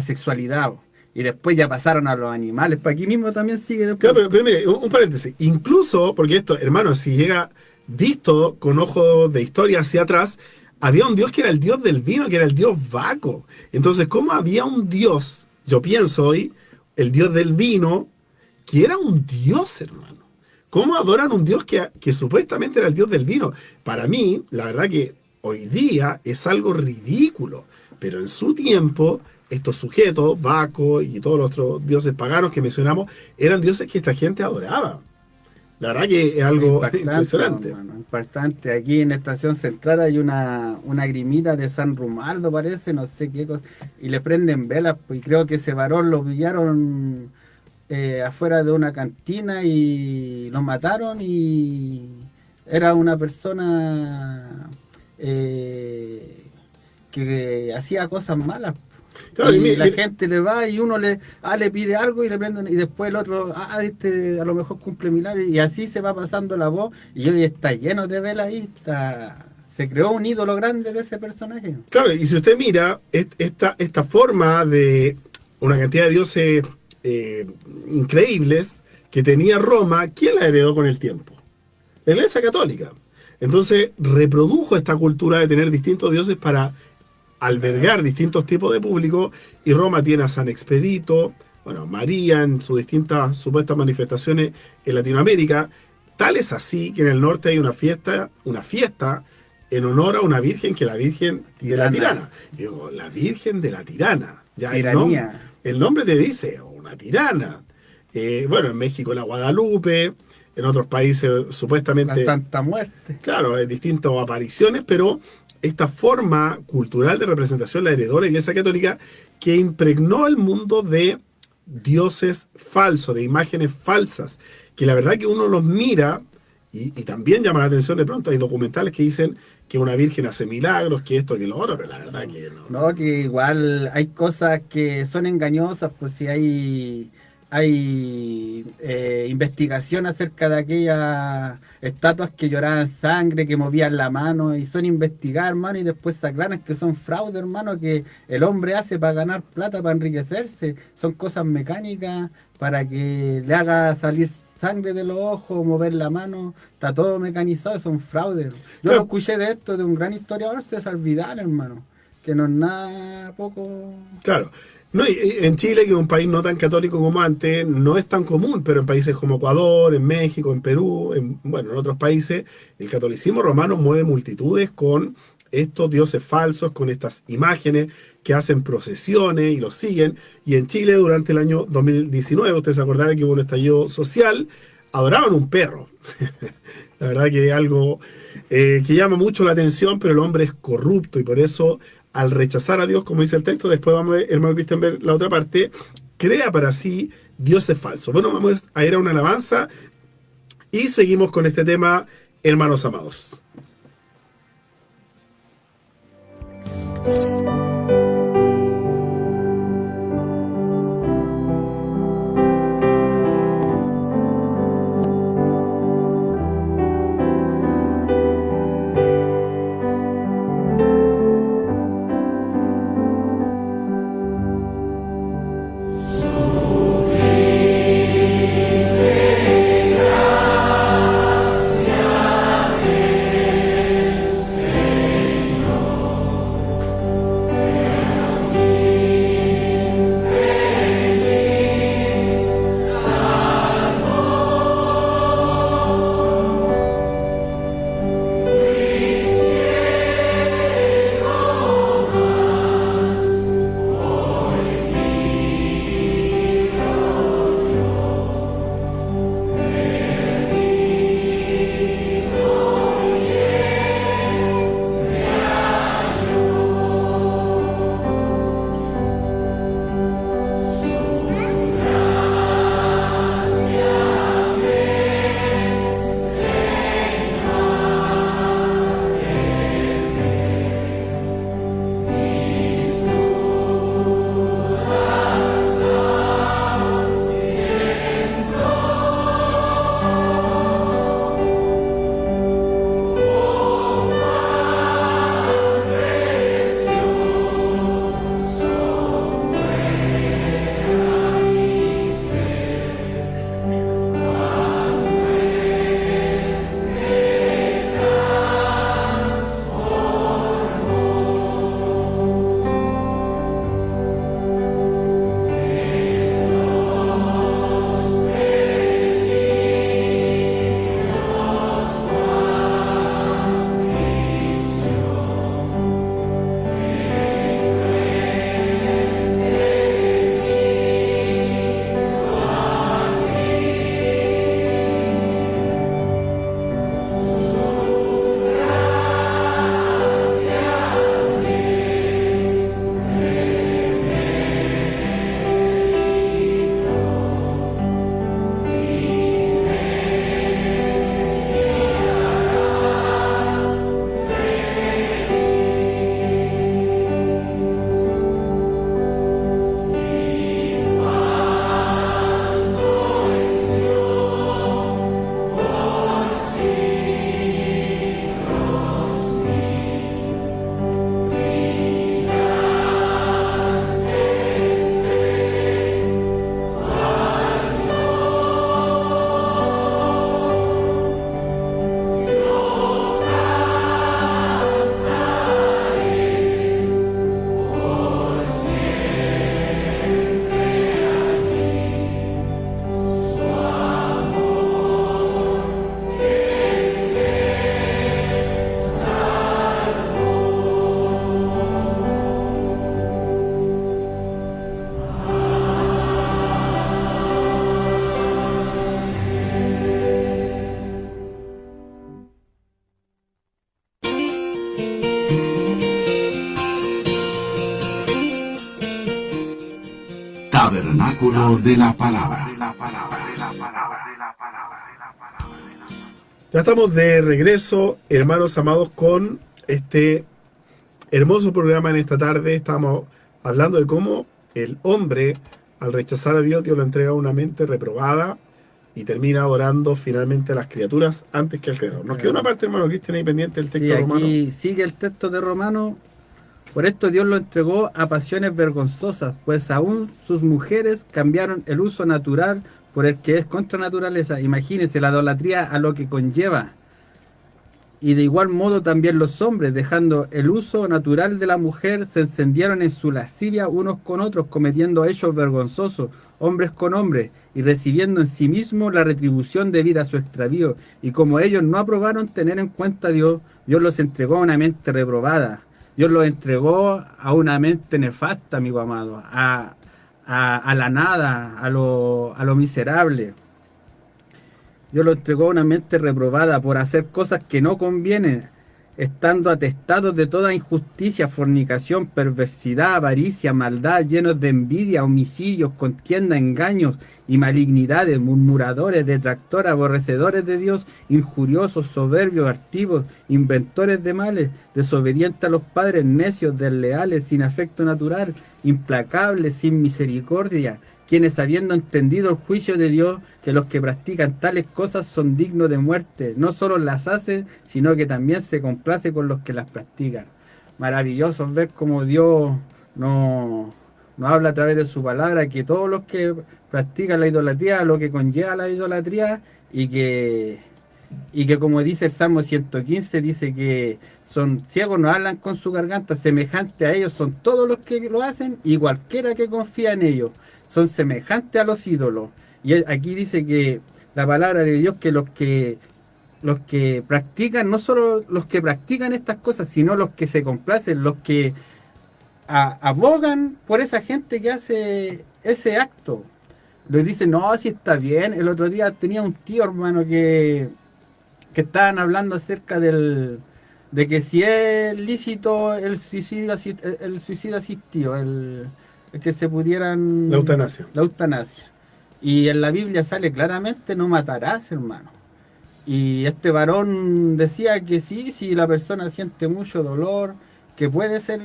[SPEAKER 2] sexualidad. Y después ya pasaron a los animales. Para aquí mismo también sigue después.
[SPEAKER 1] Claro, pero mire, un paréntesis. Incluso, porque esto, hermano, si llega visto con ojo de historia hacia atrás, había un dios que era el dios del vino, que era el dios Baco. Entonces, ¿cómo había un dios, yo pienso hoy, el dios del vino, que era un dios, hermano? ¿Cómo adoran un dios que supuestamente era el dios del vino? Para mí, la verdad que hoy día es algo ridículo. Pero en su tiempo, estos sujetos, Baco y todos los otros dioses paganos que mencionamos, eran dioses que esta gente adoraba. La verdad que es algo impresionante.
[SPEAKER 2] Hermano, impactante. Aquí en la estación central hay una grimita de San Romualdo, parece, no sé qué cosa, y le prenden velas, pues, y creo que ese varón lo pillaron afuera de una cantina y lo mataron, y era una persona que hacía cosas malas. Claro, y la gente le va y uno le pide algo y le prenden, y después el otro, a lo mejor cumple milagros, y así se va pasando la voz, y hoy está lleno de velas ahí, se creó un ídolo grande de ese personaje.
[SPEAKER 1] Claro, y si usted mira esta forma de una cantidad de dioses increíbles que tenía Roma, ¿quién la heredó con el tiempo? La Iglesia Católica. Entonces reprodujo esta cultura de tener distintos dioses para albergar distintos tipos de público, y Roma tiene a San Expedito, bueno, María en sus distintas supuestas manifestaciones en Latinoamérica. Tal es así que en el norte hay una fiesta en honor a una virgen, que es la Virgen de la Tirana. Digo, la Virgen de la Tirana. Ya el nombre te dice, una tirana. Bueno, en México la Guadalupe, en otros países supuestamente
[SPEAKER 2] la Santa Muerte.
[SPEAKER 1] Claro, hay distintas apariciones, pero esta forma cultural de representación la heredó la Iglesia Católica, que impregnó el mundo de dioses falsos, de imágenes falsas, que la verdad que uno los mira y también llama la atención. De pronto hay documentales que dicen que una virgen hace milagros, que esto, que lo otro, pero la verdad que no.
[SPEAKER 2] No, que igual hay cosas que son engañosas, pues si hay investigación acerca de aquellas estatuas que lloraban sangre, que movían la mano, y son investigadas, hermano, y después se aclaran que son fraude, hermano, que el hombre hace para ganar plata, para enriquecerse. Son cosas mecánicas para que le haga salir sangre de los ojos, mover la mano. Está todo mecanizado, son fraudes. Yo lo escuché de esto de un gran historiador, César Vidal, hermano, que no es nada poco.
[SPEAKER 1] Claro. No, y en Chile, que es un país no tan católico como antes, no es tan común, pero en países como Ecuador, en México, en Perú, bueno, en otros países, el catolicismo romano mueve multitudes con estos dioses falsos, con estas imágenes que hacen procesiones y los siguen. Y en Chile, durante el año 2019, ustedes se acordarán que hubo un estallido social, adoraban un perro. La verdad que es algo que llama mucho la atención, pero el hombre es corrupto y por eso, al rechazar a Dios, como dice el texto, después vamos a ver, hermano Cristian, ver la otra parte, crea para sí dioses falsos. Bueno, vamos a ir a una alabanza y seguimos con este tema, hermanos amados.
[SPEAKER 4] Tabernáculo de la Palabra.
[SPEAKER 1] Ya estamos de regreso, hermanos amados, con este hermoso programa en esta tarde. Estamos hablando de cómo el hombre, al rechazar a Dios, Dios le entrega una mente reprobada y termina adorando finalmente a las criaturas antes que al Creador. Nos queda una parte, hermano Cristian, ahí pendiente del texto romano.
[SPEAKER 2] Aquí sigue el texto de Romano. Por esto Dios lo entregó a pasiones vergonzosas, pues aún sus mujeres cambiaron el uso natural por el que es contra naturaleza. Imagínense la idolatría a lo que conlleva. y de igual modo también los hombres, dejando el uso natural de la mujer, se encendieron en su lascivia unos con otros, cometiendo hechos vergonzosos, hombres con hombres, y recibiendo en sí mismos la retribución debida a su extravío. Y como ellos no aprobaron tener en cuenta a Dios, Dios los entregó a una mente reprobada. Dios los entregó a una mente nefasta, amigo amado, a la nada, a lo miserable. Dios lo entregó a una mente reprobada por hacer cosas que no convienen, estando atestados de toda injusticia, fornicación, perversidad, avaricia, maldad, llenos de envidia, homicidios, contienda, engaños y malignidades, murmuradores, detractores, aborrecedores de Dios, injuriosos, soberbios, altivos, inventores de males, desobedientes a los padres, necios, desleales, sin afecto natural, implacables, sin misericordia, quienes habiendo entendido el juicio de Dios, que los que practican tales cosas son dignos de muerte, no solo las hacen, sino que también se complace con los que las practican. Maravilloso ver cómo Dios nos habla a través de su palabra, que todos los que practican la idolatría, lo que conlleva la idolatría, y que como dice el Salmo 115, dice que son ciegos, no hablan con su garganta, semejante a ellos son todos los que lo hacen, y cualquiera que confía en ellos. Son semejantes a los ídolos. Y aquí dice que la palabra de Dios, que los que practican, no solo los que practican estas cosas, sino los que se complacen, los que abogan por esa gente que hace ese acto. Les dicen, no, si está bien. El otro día tenía un tío, hermano, que estaban hablando acerca de que si es lícito el suicidio asistido, el que se pudieran...
[SPEAKER 1] La eutanasia.
[SPEAKER 2] La eutanasia. Y en la Biblia sale claramente, no matarás, hermano. Y este varón decía que sí, si la persona siente mucho dolor, que puede ser,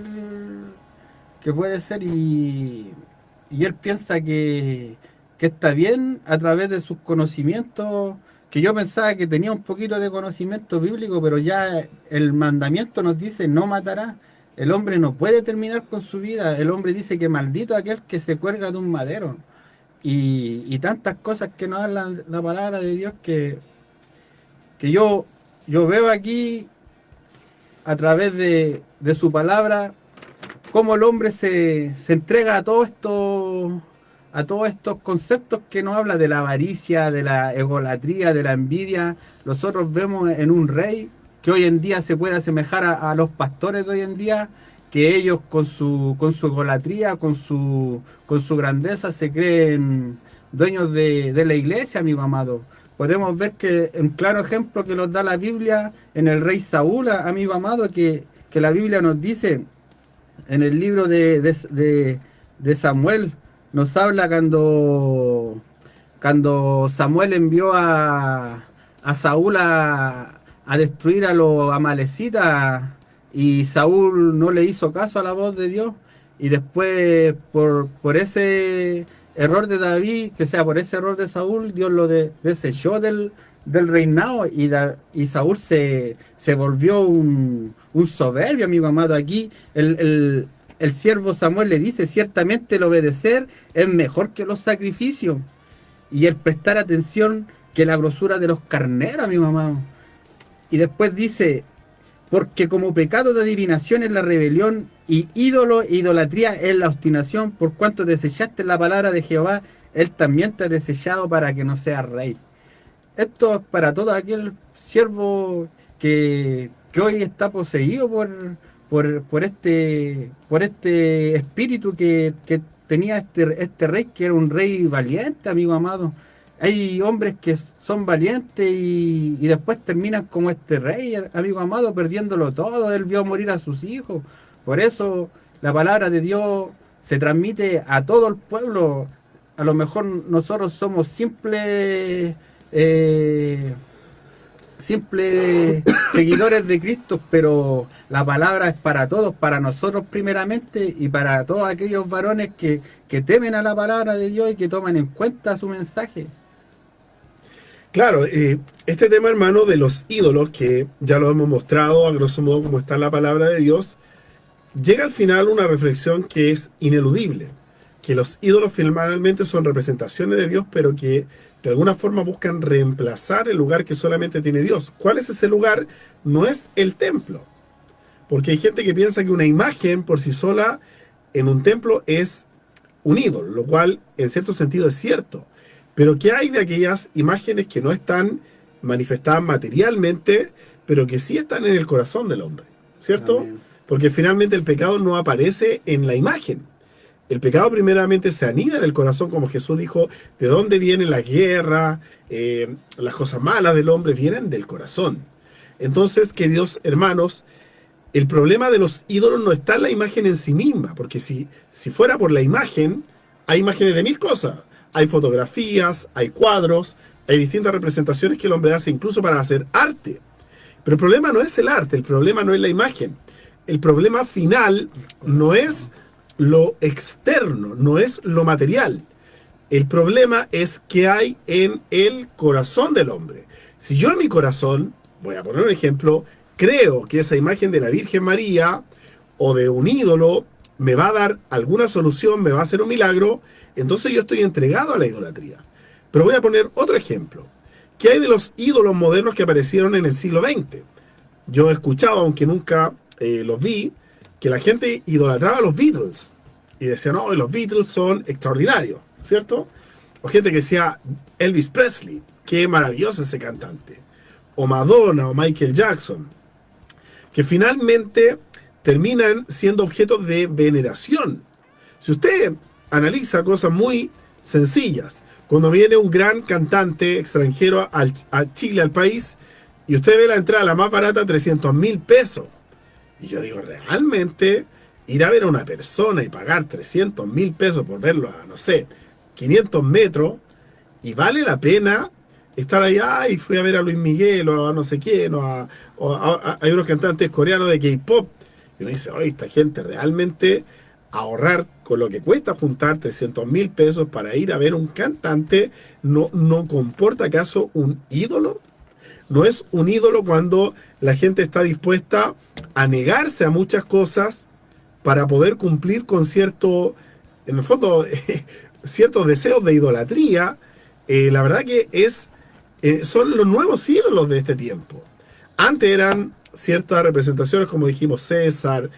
[SPEAKER 2] y él piensa que está bien a través de sus conocimientos, que yo pensaba que tenía un poquito de conocimiento bíblico, pero ya el mandamiento nos dice, no matarás. El hombre no puede terminar con su vida. El hombre dice que maldito aquel que se cuelga de un madero. Y tantas cosas que nos habla la palabra de Dios que yo veo aquí a través de su palabra cómo el hombre se entrega a todos estos conceptos que nos habla de la avaricia, de la egolatría, de la envidia. Nosotros vemos en un rey que hoy en día se puede asemejar a los pastores de hoy en día, que ellos con su egolatría, con su grandeza se creen dueños de la iglesia, amigo amado. Podemos ver que un claro ejemplo que nos da la Biblia en el rey Saúl, amigo amado, que la Biblia nos dice en el libro de Samuel, nos habla cuando Samuel envió a Saúl a destruir a los amalecitas, y Saúl no le hizo caso a la voz de Dios, y después por ese error de David, que sea por ese error de Saúl, Dios lo desechó del reinado, y Saúl se volvió un soberbio, amigo amado. Aquí el siervo Samuel le dice, ciertamente el obedecer es mejor que los sacrificios, y el prestar atención que la grosura de los carneros, amigo amado. Y después dice, porque como pecado de adivinación es la rebelión, y ídolo e idolatría es la obstinación, por cuanto desechaste la palabra de Jehová, él también te ha desechado para que no seas rey. Esto es para todo aquel siervo que hoy está poseído por este espíritu que tenía este rey, que era un rey valiente, amigo amado. Hay hombres que son valientes y después terminan como este rey, amigo amado, perdiéndolo todo. Él vio morir a sus hijos. Por eso la palabra de Dios se transmite a todo el pueblo. A lo mejor nosotros somos simples seguidores de Cristo, pero la palabra es para todos, para nosotros primeramente, y para todos aquellos varones que temen a la palabra de Dios y que toman en cuenta su mensaje.
[SPEAKER 1] Claro, este tema, hermano, de los ídolos, que ya lo hemos mostrado a grosso modo como está en la palabra de Dios, llega al final una reflexión que es ineludible, que los ídolos finalmente son representaciones de Dios, pero que de alguna forma buscan reemplazar el lugar que solamente tiene Dios. ¿Cuál es ese lugar? No es el templo. Porque hay gente que piensa que una imagen por sí sola en un templo es un ídolo, lo cual en cierto sentido es cierto. Pero ¿qué hay de aquellas imágenes que no están manifestadas materialmente, pero que sí están en el corazón del hombre? ¿Cierto?
[SPEAKER 2] Amén.
[SPEAKER 1] Porque finalmente el pecado no aparece en la imagen. El pecado primeramente se anida en el corazón, como Jesús dijo, de dónde viene la guerra, las cosas malas del hombre vienen del corazón. Entonces, queridos hermanos, el problema de los ídolos no está en la imagen en sí misma, porque si fuera por la imagen, hay imágenes de mil cosas. Hay fotografías, hay cuadros, hay distintas representaciones que el hombre hace incluso para hacer arte. Pero el problema no es el arte, el problema no es la imagen. El problema final no es lo externo, no es lo material. El problema es qué hay en el corazón del hombre. Si yo en mi corazón, voy a poner un ejemplo, creo que esa imagen de la Virgen María o de un ídolo me va a dar alguna solución, me va a hacer un milagro, entonces yo estoy entregado a la idolatría. Pero voy a poner otro ejemplo. ¿Qué hay de los ídolos modernos que aparecieron en el siglo XX? Yo he escuchado, aunque nunca los vi, que la gente idolatraba a los Beatles. Y decía, no, los Beatles son extraordinarios, ¿cierto? O gente que decía, Elvis Presley, qué maravilloso ese cantante. O Madonna o Michael Jackson. Que finalmente terminan siendo objetos de veneración. Si usted analiza cosas muy sencillas, cuando viene un gran cantante extranjero a Chile, al país, y usted ve la entrada, la más barata, 300.000 pesos. Y yo digo, realmente, ir a ver a una persona y pagar 300.000 pesos por verlo a, no sé, 500 metros, y vale la pena estar allá, y fui a ver a Luis Miguel, o a no sé quién, hay unos cantantes coreanos de K-pop, y uno dice, oye, esta gente realmente ahorrar con lo que cuesta juntar 300.000 pesos para ir a ver un cantante, ¿no comporta acaso un ídolo? ¿No es un ídolo cuando la gente está dispuesta a negarse a muchas cosas para poder cumplir con cierto, en el fondo, ciertos deseos de idolatría? La verdad que son los nuevos ídolos de este tiempo. Antes eran ciertas representaciones, como dijimos, César,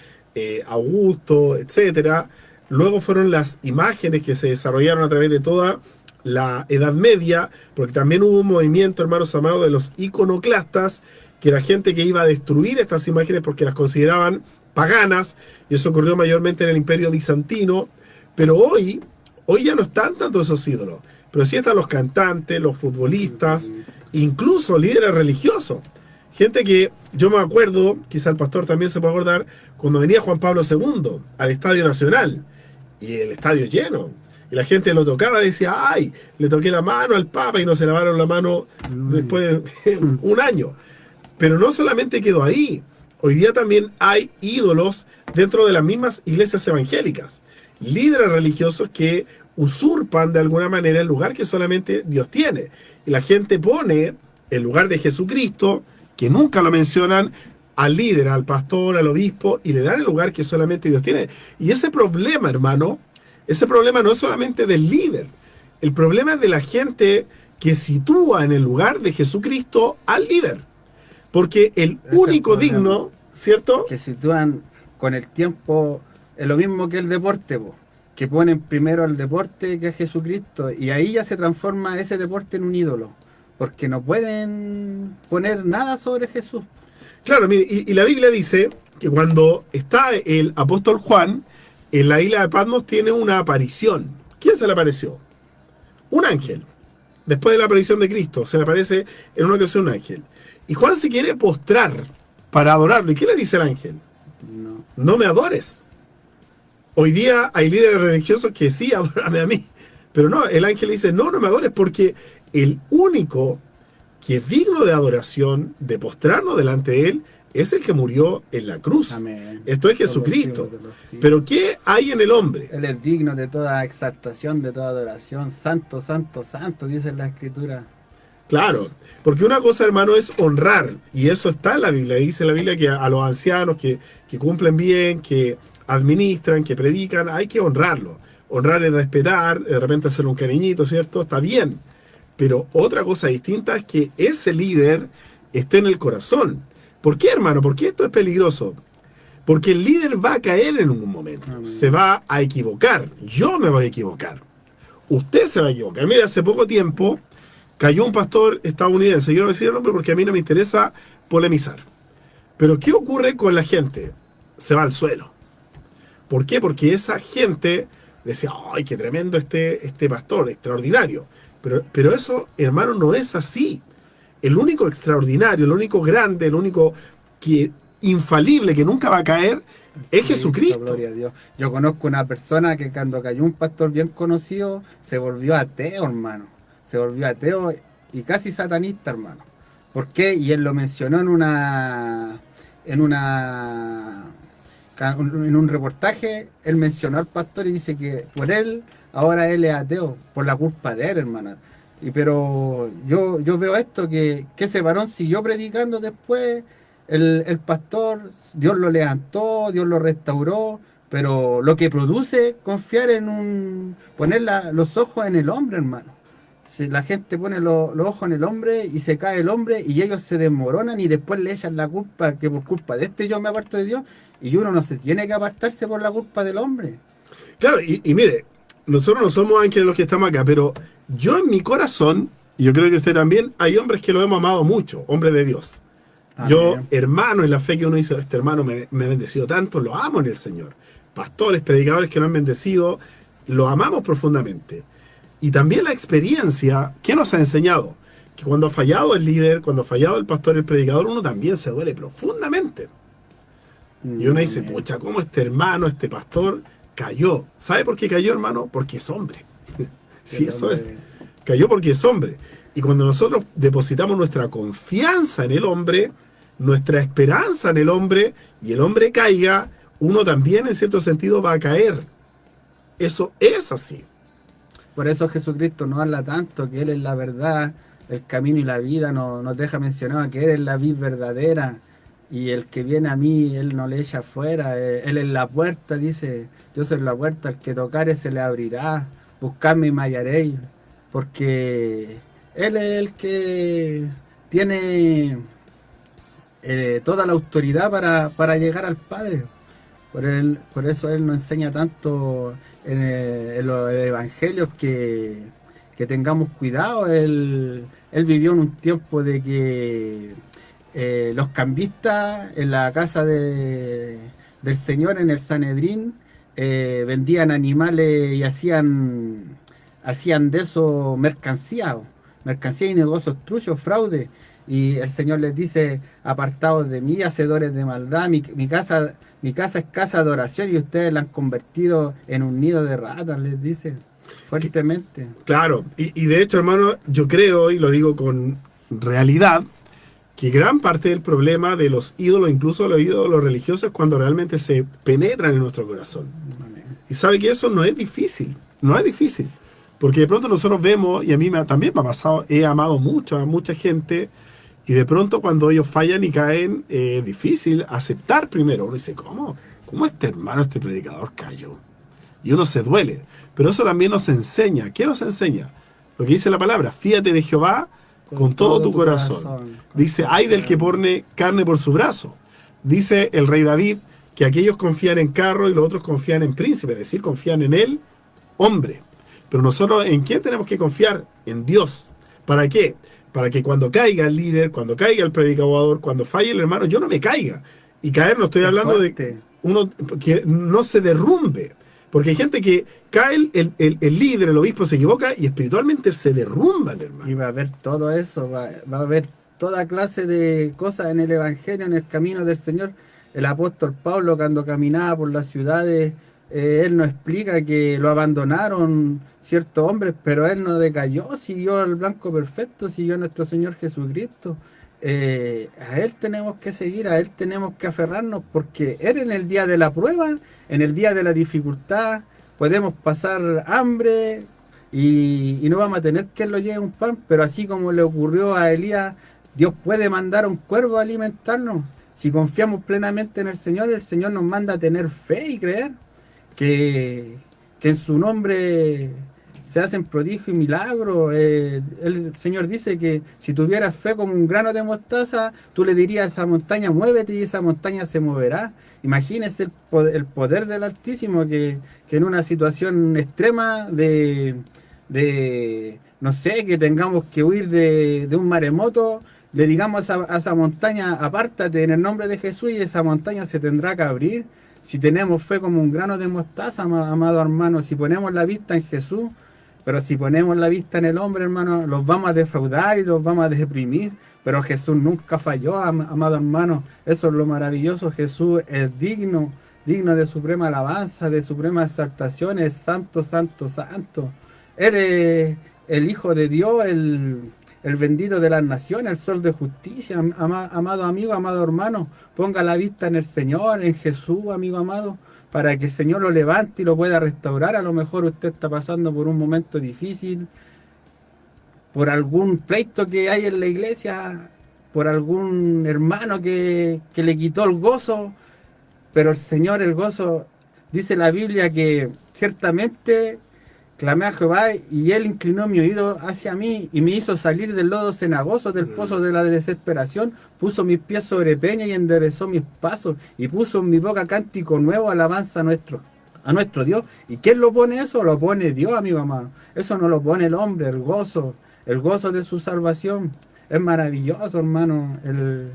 [SPEAKER 1] Augusto, etcétera. Luego fueron las imágenes que se desarrollaron a través de toda la Edad Media, porque también hubo un movimiento, hermanos amados, de los iconoclastas, que era gente que iba a destruir estas imágenes porque las consideraban paganas, y eso ocurrió mayormente en el Imperio Bizantino. Pero hoy ya no están tanto esos ídolos, pero sí están los cantantes, los futbolistas, incluso líderes religiosos. Gente que, yo me acuerdo, quizá el pastor también se puede acordar, cuando venía Juan Pablo II al Estadio Nacional, y el estadio lleno, y la gente lo tocaba y decía, ay, le toqué la mano al Papa, y no se lavaron la mano después de un año. Pero no solamente quedó ahí, hoy día también hay ídolos dentro de las mismas iglesias evangélicas, líderes religiosos que usurpan de alguna manera el lugar que solamente Dios tiene, y la gente pone el lugar de Jesucristo, que nunca lo mencionan, al líder, al pastor, al obispo, y le dan el lugar que solamente Dios tiene. Y ese problema, hermano, ese problema no es solamente del líder, el problema es de la gente que sitúa en el lugar de Jesucristo al líder. Porque el único digno, ¿cierto?
[SPEAKER 2] Que sitúan con el tiempo, es lo mismo que el deporte, que ponen primero al deporte que a Jesucristo, y ahí ya se transforma ese deporte en un ídolo, porque no pueden poner nada sobre Jesús.
[SPEAKER 1] Claro, mire, y la Biblia dice que cuando está el apóstol Juan en la isla de Patmos tiene una aparición. ¿Quién se le apareció? Un ángel. Después de la aparición de Cristo, se le aparece en una ocasión un ángel. Y Juan se quiere postrar para adorarlo. ¿Y qué le dice el ángel? No me adores. Hoy día hay líderes religiosos que sí, adórame a mí. Pero no, el ángel le dice, no me adores, porque el único que es digno de adoración, de postrarnos delante de él, es el que murió en la cruz.
[SPEAKER 2] Amén.
[SPEAKER 1] Esto es Jesucristo. Pero ¿qué hay en el hombre?
[SPEAKER 2] Él es digno de toda exaltación, de toda adoración. Santo, santo, santo, dice la Escritura.
[SPEAKER 1] Claro, porque una cosa, hermano, es honrar, y eso está en la Biblia. Dice la Biblia que a los ancianos que cumplen bien, que administran, que predican, hay que honrarlos. Honrar es respetar, de repente hacer un cariñito, ¿cierto? Está bien. Pero otra cosa distinta es que ese líder esté en el corazón. ¿Por qué, hermano? ¿Por qué esto es peligroso? Porque el líder va a caer en un momento.
[SPEAKER 2] Amén.
[SPEAKER 1] Se va a equivocar. Yo me voy a equivocar. Usted se va a equivocar. Mira, hace poco tiempo cayó un pastor estadounidense. Yo no voy a decir el nombre porque a mí no me interesa polemizar. Pero ¿qué ocurre con la gente? Se va al suelo. ¿Por qué? Porque esa gente decía, ¡ay, qué tremendo este pastor, extraordinario! Pero eso, hermano, no es así. El único extraordinario, el único grande, el único que infalible, que nunca va a caer, es Jesucristo.
[SPEAKER 2] Gloria a Dios. Yo conozco una persona que cuando cayó un pastor bien conocido, se volvió ateo, hermano. Se volvió ateo y casi satanista, hermano. ¿Por qué? Y él lo mencionó en un reportaje. Él mencionó al pastor y dice que por él, ahora él es ateo, por la culpa de él, hermano. Pero yo veo esto, que ese varón siguió predicando después. El pastor, Dios lo levantó, Dios lo restauró, pero lo que produce confiar poner los ojos en el hombre, hermano. Si la gente pone los ojos en el hombre y se cae el hombre y ellos se desmoronan y después le echan la culpa, que por culpa de yo me aparto de Dios, y uno no se tiene que apartarse por la culpa del hombre.
[SPEAKER 1] Claro, y mire, nosotros no somos ángeles los que estamos acá, pero yo en mi corazón, y yo creo que usted también, hay hombres que lo hemos amado mucho, hombres de Dios. Yo,
[SPEAKER 2] Amén.
[SPEAKER 1] hermano, en la fe que uno dice, este hermano me ha bendecido tanto, lo amo en el Señor. Pastores, predicadores que nos han bendecido, lo amamos profundamente. Y también la experiencia, ¿qué nos ha enseñado? Que cuando ha fallado el líder, cuando ha fallado el pastor, el predicador, uno también se duele profundamente. Y uno dice,
[SPEAKER 2] Amén.
[SPEAKER 1] pucha, ¿cómo este hermano, este pastor cayó? ¿Sabe por qué cayó, hermano? Porque es hombre. Sí,
[SPEAKER 2] El
[SPEAKER 1] eso
[SPEAKER 2] hombre-
[SPEAKER 1] es. Cayó porque es hombre. Y cuando nosotros depositamos nuestra confianza en el hombre, nuestra esperanza en el hombre, y el hombre caiga, uno también en cierto sentido va a caer. Eso es así.
[SPEAKER 2] Por eso Jesucristo nos habla tanto, que Él es la verdad, el camino y la vida. Nos deja mencionado que Él es la vid verdadera, y el que viene a mí, Él no le echa afuera. Él es la puerta, dice, yo soy la puerta, el que tocare se le abrirá, buscadme y me hallaréis, porque Él es el que tiene toda la autoridad para llegar al Padre. Por eso Él nos enseña tanto en los evangelios que tengamos cuidado. Él vivió en un tiempo de que los cambistas en la casa del Señor, en el Sanedrín, vendían animales y hacían de eso mercancía y negocios truchos, fraude. Y el Señor les dice, apartados de mí, hacedores de maldad, mi casa es casa de oración y ustedes la han convertido en un nido de ratas, les dice fuertemente.
[SPEAKER 1] Claro, y de hecho, hermano, yo creo, y lo digo con realidad, que gran parte del problema de los ídolos, incluso los ídolos religiosos, es cuando realmente se penetran en nuestro corazón.
[SPEAKER 2] Amén.
[SPEAKER 1] Y sabe que eso no es difícil, no es difícil. Porque de pronto nosotros vemos, y a mí también me ha pasado, he amado mucho a mucha gente, y de pronto cuando ellos fallan y caen, es difícil aceptar primero. Uno dice, ¿cómo este hermano, este predicador cayó? Y uno se duele. Pero eso también nos enseña. ¿Qué nos enseña? Lo que dice la palabra, fíate de Jehová con todo tu corazón. Dice, ay del que pone carne por su brazo. Dice el rey David que aquellos confían en carro y los otros confían en príncipe, es decir, confían en el hombre. Pero nosotros, ¿en quién tenemos que confiar? En Dios. ¿Para qué? Para que cuando caiga el líder, cuando caiga el predicador, cuando falle el hermano, yo no me caiga. Y caer no estoy hablando
[SPEAKER 2] fuerte.
[SPEAKER 1] de uno que no se derrumbe. Porque hay gente que cae, el líder, el obispo se equivoca y espiritualmente se derrumban, hermano.
[SPEAKER 2] Y va a haber todo eso, va a haber toda clase de cosas en el Evangelio, en el camino del Señor. El apóstol Pablo, cuando caminaba por las ciudades, él nos explica que lo abandonaron ciertos hombres, pero él no decayó, siguió el blanco perfecto, siguió a nuestro Señor Jesucristo. A Él tenemos que seguir, a Él tenemos que aferrarnos, porque Él en el día de la prueba, en el día de la dificultad, podemos pasar hambre y no vamos a tener que Él lo lleve un pan, pero así como le ocurrió a Elías, Dios puede mandar un cuervo a alimentarnos. Si confiamos plenamente en el Señor nos manda a tener fe y creer que en su nombre se hacen prodigios y milagros. El Señor dice que si tuvieras fe como un grano de mostaza, tú le dirías a esa montaña, muévete, y esa montaña se moverá. Imagínese el poder del Altísimo, que en una situación extrema no sé, que tengamos que huir de un maremoto, le digamos a esa montaña, apártate en el nombre de Jesús, y esa montaña se tendrá que abrir. Si tenemos fe como un grano de mostaza, amado hermano, si ponemos la vista en Jesús. Pero si ponemos la vista en el hombre, hermano, los vamos a defraudar y los vamos a deprimir. Pero Jesús nunca falló, amado hermano. Eso es lo maravilloso. Jesús es digno de suprema alabanza, de suprema exaltación. Es santo, santo, santo. Él es el Hijo de Dios, el bendito de las naciones, el sol de justicia. Amado amigo, amado hermano, ponga la vista en el Señor, en Jesús, amigo amado, para que el Señor lo levante y lo pueda restaurar. A lo mejor usted está pasando por un momento difícil, por algún pleito que hay en la iglesia, por algún hermano que le quitó el gozo, pero el Señor, el gozo, dice la Biblia que ciertamente clamé a Jehová y Él inclinó mi oído hacia mí y me hizo salir del lodo cenagoso, del pozo de la desesperación. Puso mis pies sobre peña y enderezó mis pasos, y puso en mi boca cántico nuevo, alabanza a nuestro Dios. ¿Y quién lo pone eso? Lo pone Dios, amigo amado. Eso no lo pone el hombre, el gozo de su salvación. Es maravilloso, hermano, el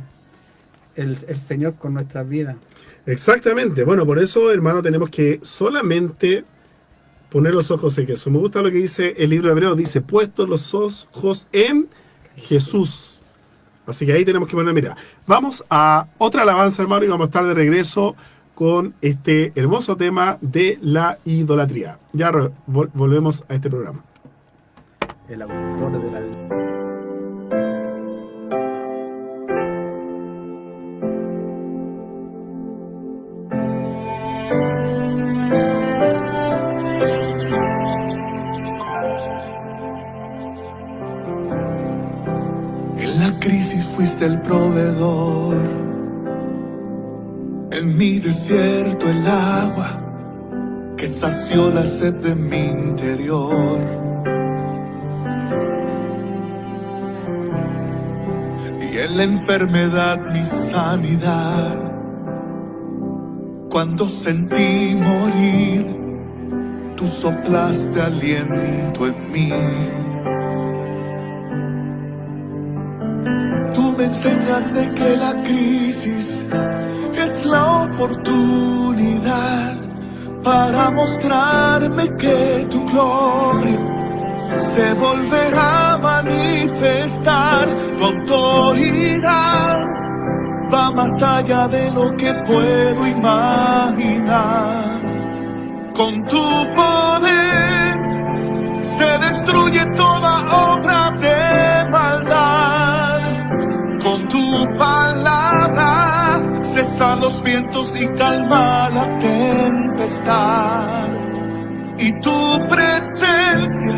[SPEAKER 2] Señor con nuestras vidas.
[SPEAKER 1] Exactamente. Bueno, por eso, hermano, tenemos que solamente poner los ojos en Jesús. Me gusta lo que dice el libro de Hebreos. Dice, puestos los ojos en Jesús. Así que ahí tenemos que poner mira. Vamos a otra alabanza, hermano, y vamos a estar de regreso con este hermoso tema de la idolatría. Ya volvemos a este programa.
[SPEAKER 2] El autor de la ley.
[SPEAKER 3] Crisis fuiste el proveedor, en mi desierto el agua que sació la sed de mi interior. Y en la enfermedad mi sanidad, cuando sentí morir, tú soplaste aliento en mí. Me enseñaste que la crisis es la oportunidad para mostrarme que tu gloria se volverá a manifestar. Tu autoridad va más allá de lo que puedo imaginar. Con tu poder se destruye toda obra de maldad. Con tu palabra cesa los vientos y calma la tempestad. Y tu presencia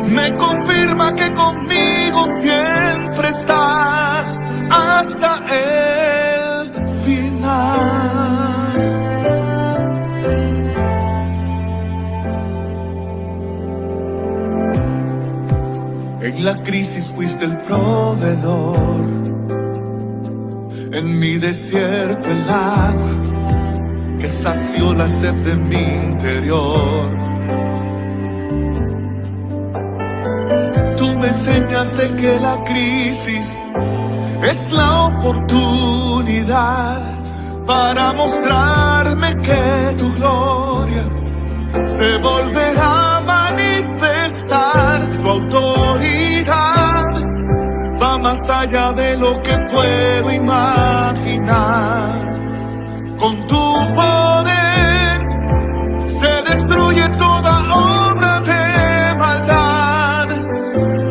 [SPEAKER 3] me confirma que conmigo siempre estás hasta el final. En la crisis fuiste el proveedor, en mi desierto el agua que sació la sed de mi interior. Tú me enseñaste que la crisis es la oportunidad para mostrarme que tu gloria se volverá a manifestar. Tu autoridad va más allá de lo que puedo imaginar. Con tu poder se destruye toda obra de maldad.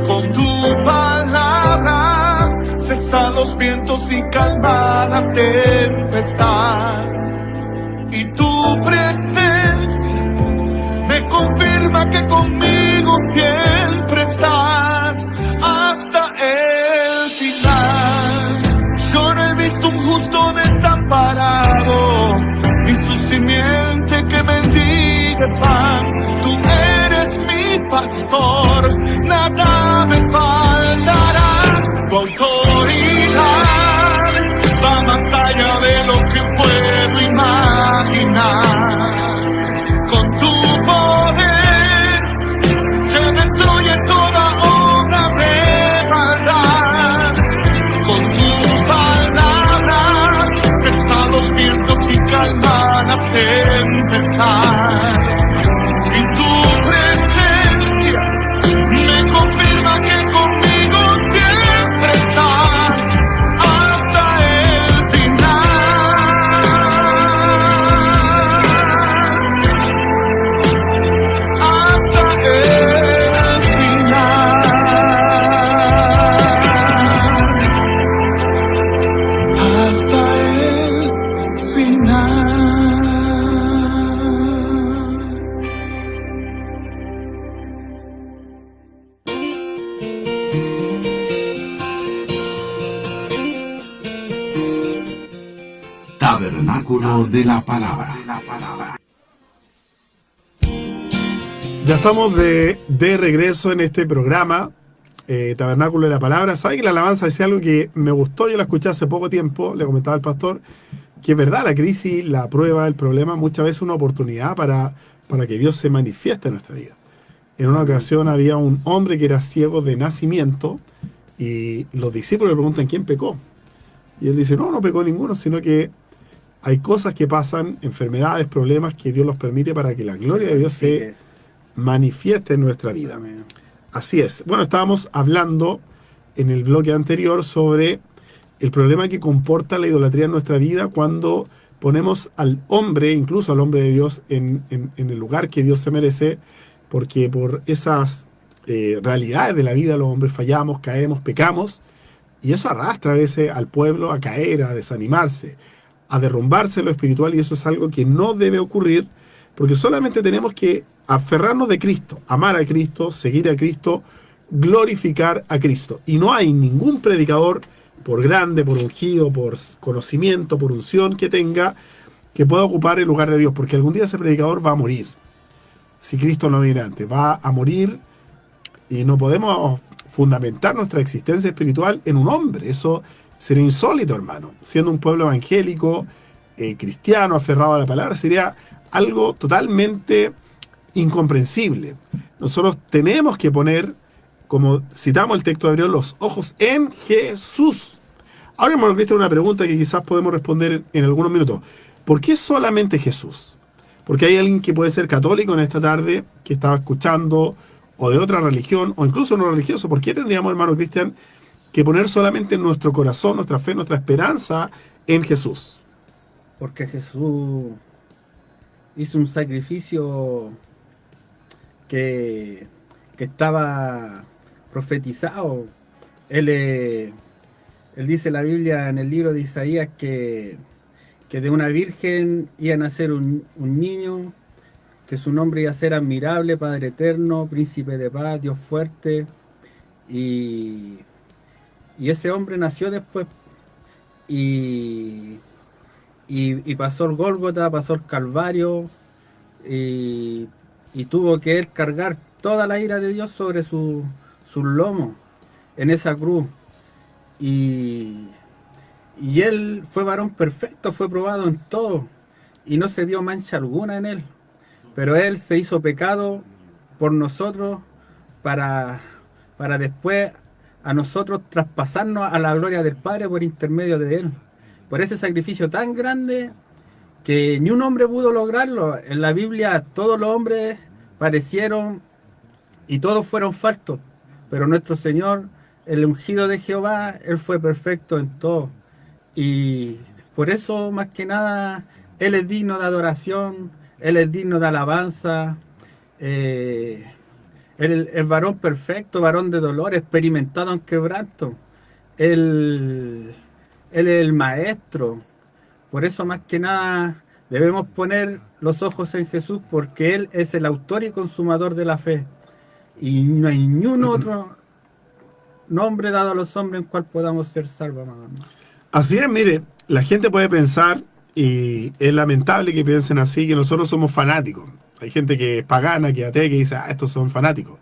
[SPEAKER 3] Con tu palabra cesa los vientos y calma la tempestad. Y tu presencia me confirma que conmigo siempre estás hasta el final. Yo no he visto un justo desamparado, ni su simiente que mendigue pan. Tú eres mi pastor, nada me faltará. Tu autoridad va más allá de lo que puedo imaginar. Con tu poder se destruye toda obra de maldad. Con tu palabra cesa los vientos y calma la tempestad. Y tu presencia me confirma que conmigo siempre estás hasta el final. Hasta el final. Hasta el final.
[SPEAKER 4] Tabernáculo de la Palabra.
[SPEAKER 1] Ya estamos de regreso en este programa, Tabernáculo de la Palabra. ¿Sabe que la alabanza decía algo que me gustó? Yo la escuché hace poco tiempo, le comentaba al pastor, que es verdad, la crisis, la prueba, el problema, muchas veces es una oportunidad para que Dios se manifieste en nuestra vida. En una ocasión había un hombre que era ciego de nacimiento y los discípulos le preguntan quién pecó. Y él dice, no pecó ninguno, sino que hay cosas que pasan, enfermedades, problemas que Dios los permite para que la gloria de Dios se manifieste en nuestra vida. Así es. Bueno, estábamos hablando en el bloque anterior sobre el problema que comporta la idolatría en nuestra vida cuando ponemos al hombre, incluso al hombre de Dios, en el lugar que Dios se merece, porque por esas realidades de la vida los hombres fallamos, caemos, pecamos, y eso arrastra a veces al pueblo a caer, a desanimarse, a derrumbarse lo espiritual, y eso es algo que no debe ocurrir, porque solamente tenemos que aferrarnos de Cristo, amar a Cristo, seguir a Cristo, glorificar a Cristo. Y no hay ningún predicador, por grande, por ungido, por conocimiento, por unción que tenga, que pueda ocupar el lugar de Dios, porque algún día ese predicador va a morir. Si Cristo no viene antes, va a morir, y no podemos fundamentar nuestra existencia espiritual en un hombre. Eso sería insólito, hermano. Siendo un pueblo evangélico, cristiano, aferrado a la palabra, sería algo totalmente incomprensible. Nosotros tenemos que poner, como citamos el texto de Hebreo, los ojos en Jesús. Ahora, hermano Cristian, una pregunta que quizás podemos responder en algunos minutos. ¿Por qué solamente Jesús? Porque hay alguien que puede ser católico en esta tarde, que estaba escuchando, o de otra religión, o incluso no religioso. ¿Por qué tendríamos, hermano Cristian, que poner solamente nuestro corazón, nuestra fe, nuestra esperanza en Jesús?
[SPEAKER 2] Porque Jesús hizo un sacrificio que estaba profetizado. Él dice la Biblia en el libro de Isaías que de una virgen iba a nacer un niño, que su nombre iba a ser admirable, Padre eterno, príncipe de paz, Dios fuerte. Y ese hombre nació después y pasó el Gólgota, pasó el Calvario, y tuvo que él cargar toda la ira de Dios sobre sus lomos en esa cruz. Y él fue varón perfecto, fue probado en todo y no se vio mancha alguna en él. Pero él se hizo pecado por nosotros para después a nosotros traspasarnos a la gloria del Padre por intermedio de él. Por ese sacrificio tan grande que ni un hombre pudo lograrlo. En la Biblia todos los hombres parecieron y todos fueron faltos, pero nuestro Señor, el ungido de Jehová, Él fue perfecto en todo. Y por eso, más que nada, Él es digno de adoración, Él es digno de alabanza. Él es varón perfecto, varón de dolor, experimentado en quebranto. Él es el maestro. Por eso, más que nada, debemos poner los ojos en Jesús, porque Él es el autor y consumador de la fe. Y no hay ningún otro nombre dado a los hombres en cual podamos ser salvos, hermano.
[SPEAKER 1] Así es, mire, la gente puede pensar, y es lamentable que piensen así, que nosotros somos fanáticos. Hay gente que es pagana, que es atea, que dice, estos son fanáticos.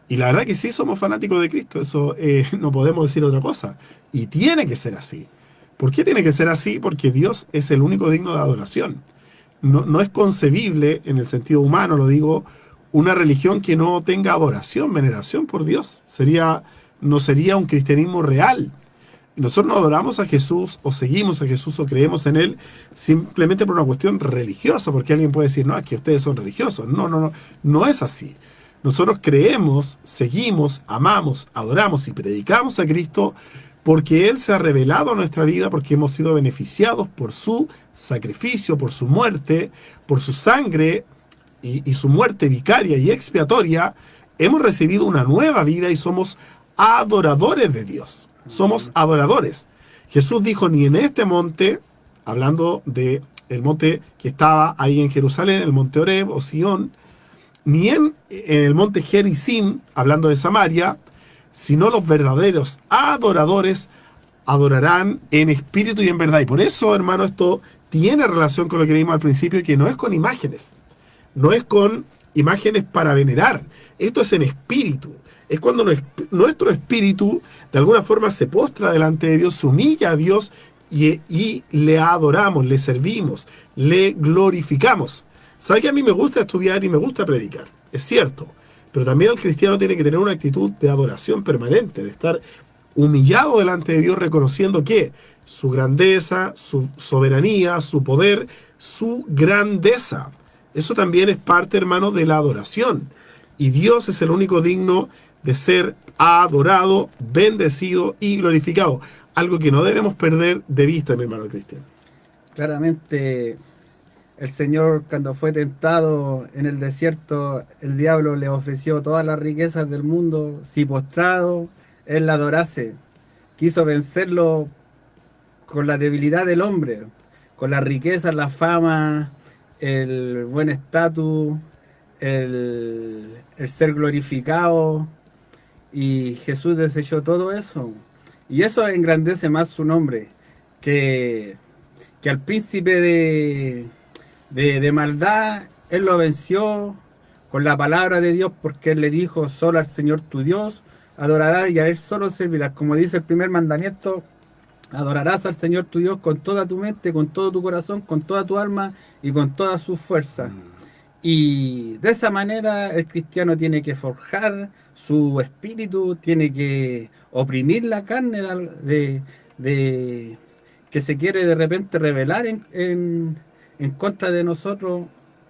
[SPEAKER 1] Y la verdad que sí somos fanáticos de Cristo, eso no podemos decir otra cosa. Y tiene que ser así. ¿Por qué tiene que ser así? Porque Dios es el único digno de adoración. No es concebible, en el sentido humano lo digo, una religión que no tenga adoración, veneración por Dios. No sería un cristianismo real. Nosotros no adoramos a Jesús o seguimos a Jesús o creemos en Él simplemente por una cuestión religiosa, porque alguien puede decir, no, es que ustedes son religiosos. No es así. Nosotros creemos, seguimos, amamos, adoramos y predicamos a Cristo porque Él se ha revelado a nuestra vida, porque hemos sido beneficiados por su sacrificio, por su muerte, por su sangre y su muerte vicaria y expiatoria. Hemos recibido una nueva vida y somos adoradores de Dios. Somos adoradores. Jesús dijo, ni en este monte, hablando de el monte que estaba ahí en Jerusalén, el monte Oreb o Sión, ni en el monte Gerizim, hablando de Samaria, sino los verdaderos adoradores adorarán en espíritu y en verdad. Y por eso, hermano, esto tiene relación con lo que vimos al principio, que no es con imágenes, no es con imágenes para venerar, esto es en espíritu. Es cuando nuestro espíritu de alguna forma se postra delante de Dios, se humilla a Dios y le adoramos, le servimos, le glorificamos. ¿Sabe que a mí me gusta estudiar y me gusta predicar? Es cierto, pero también el cristiano tiene que tener una actitud de adoración permanente, de estar humillado delante de Dios, reconociendo que su grandeza, su soberanía, su poder, su grandeza. Eso también es parte, hermano, de la adoración. Y Dios es el único digno de ser adorado, bendecido y glorificado. Algo que no debemos perder de vista, mi hermano cristiano.
[SPEAKER 2] Claramente, el Señor, cuando fue tentado en el desierto, el diablo le ofreció todas las riquezas del mundo. Si postrado, él la adorase. Quiso vencerlo con la debilidad del hombre, con las riquezas, la fama, el buen estatus, el ser glorificado. Y Jesús desechó todo eso. Y eso engrandece más su nombre, que al príncipe de maldad, él lo venció con la palabra de Dios, porque él le dijo, solo al Señor tu Dios adorarás y a él solo servirás. Como dice el primer mandamiento, adorarás al Señor tu Dios con toda tu mente, con todo tu corazón, con toda tu alma y con todas sus fuerzas. Y de esa manera el cristiano tiene que forjar su espíritu, tiene que oprimir la carne de que se quiere de repente rebelar en contra de nosotros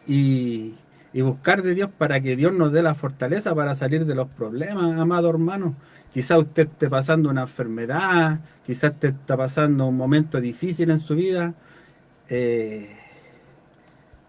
[SPEAKER 2] y buscar de Dios para que Dios nos dé la fortaleza para salir de los problemas, amado hermano. Quizá usted esté pasando una enfermedad, quizás usted está pasando un momento difícil en su vida. Este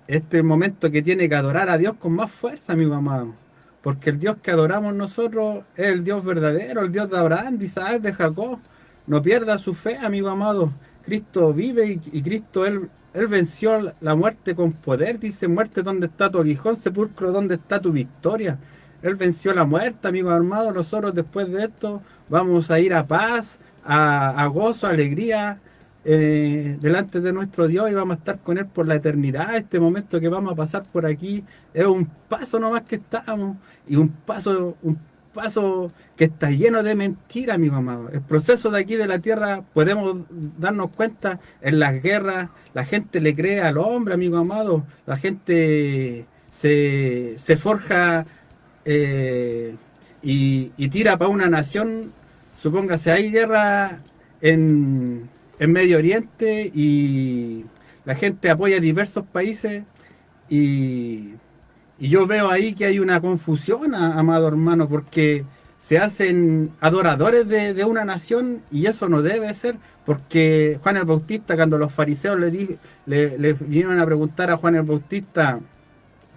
[SPEAKER 2] es el momento que tiene que adorar a Dios con más fuerza, amigo amado. Porque el Dios que adoramos nosotros es el Dios verdadero, el Dios de Abraham, de Isaac, de Jacob. No pierda su fe, amigo amado. Cristo vive y Cristo, Él venció la muerte con poder. Dice, muerte, ¿dónde está tu aguijón? Sepulcro, ¿dónde está tu victoria? Él venció la muerte, amigo amado. Nosotros después de esto vamos a ir a paz, a gozo, a alegría, delante de nuestro Dios, y vamos a estar con Él por la eternidad. Este momento que vamos a pasar por aquí es un paso nomás que estamos, y un paso que está lleno de mentiras, amigo amado. El proceso de aquí de la tierra, podemos darnos cuenta, en las guerras, la gente le cree al hombre, amigo amado. La gente se forja y tira para una nación. Supóngase, hay guerra en Medio Oriente y la gente apoya a diversos países y yo veo ahí que hay una confusión, amado hermano, porque se hacen adoradores de una nación y eso no debe ser, porque Juan el Bautista, cuando los fariseos le vinieron a preguntar a Juan el Bautista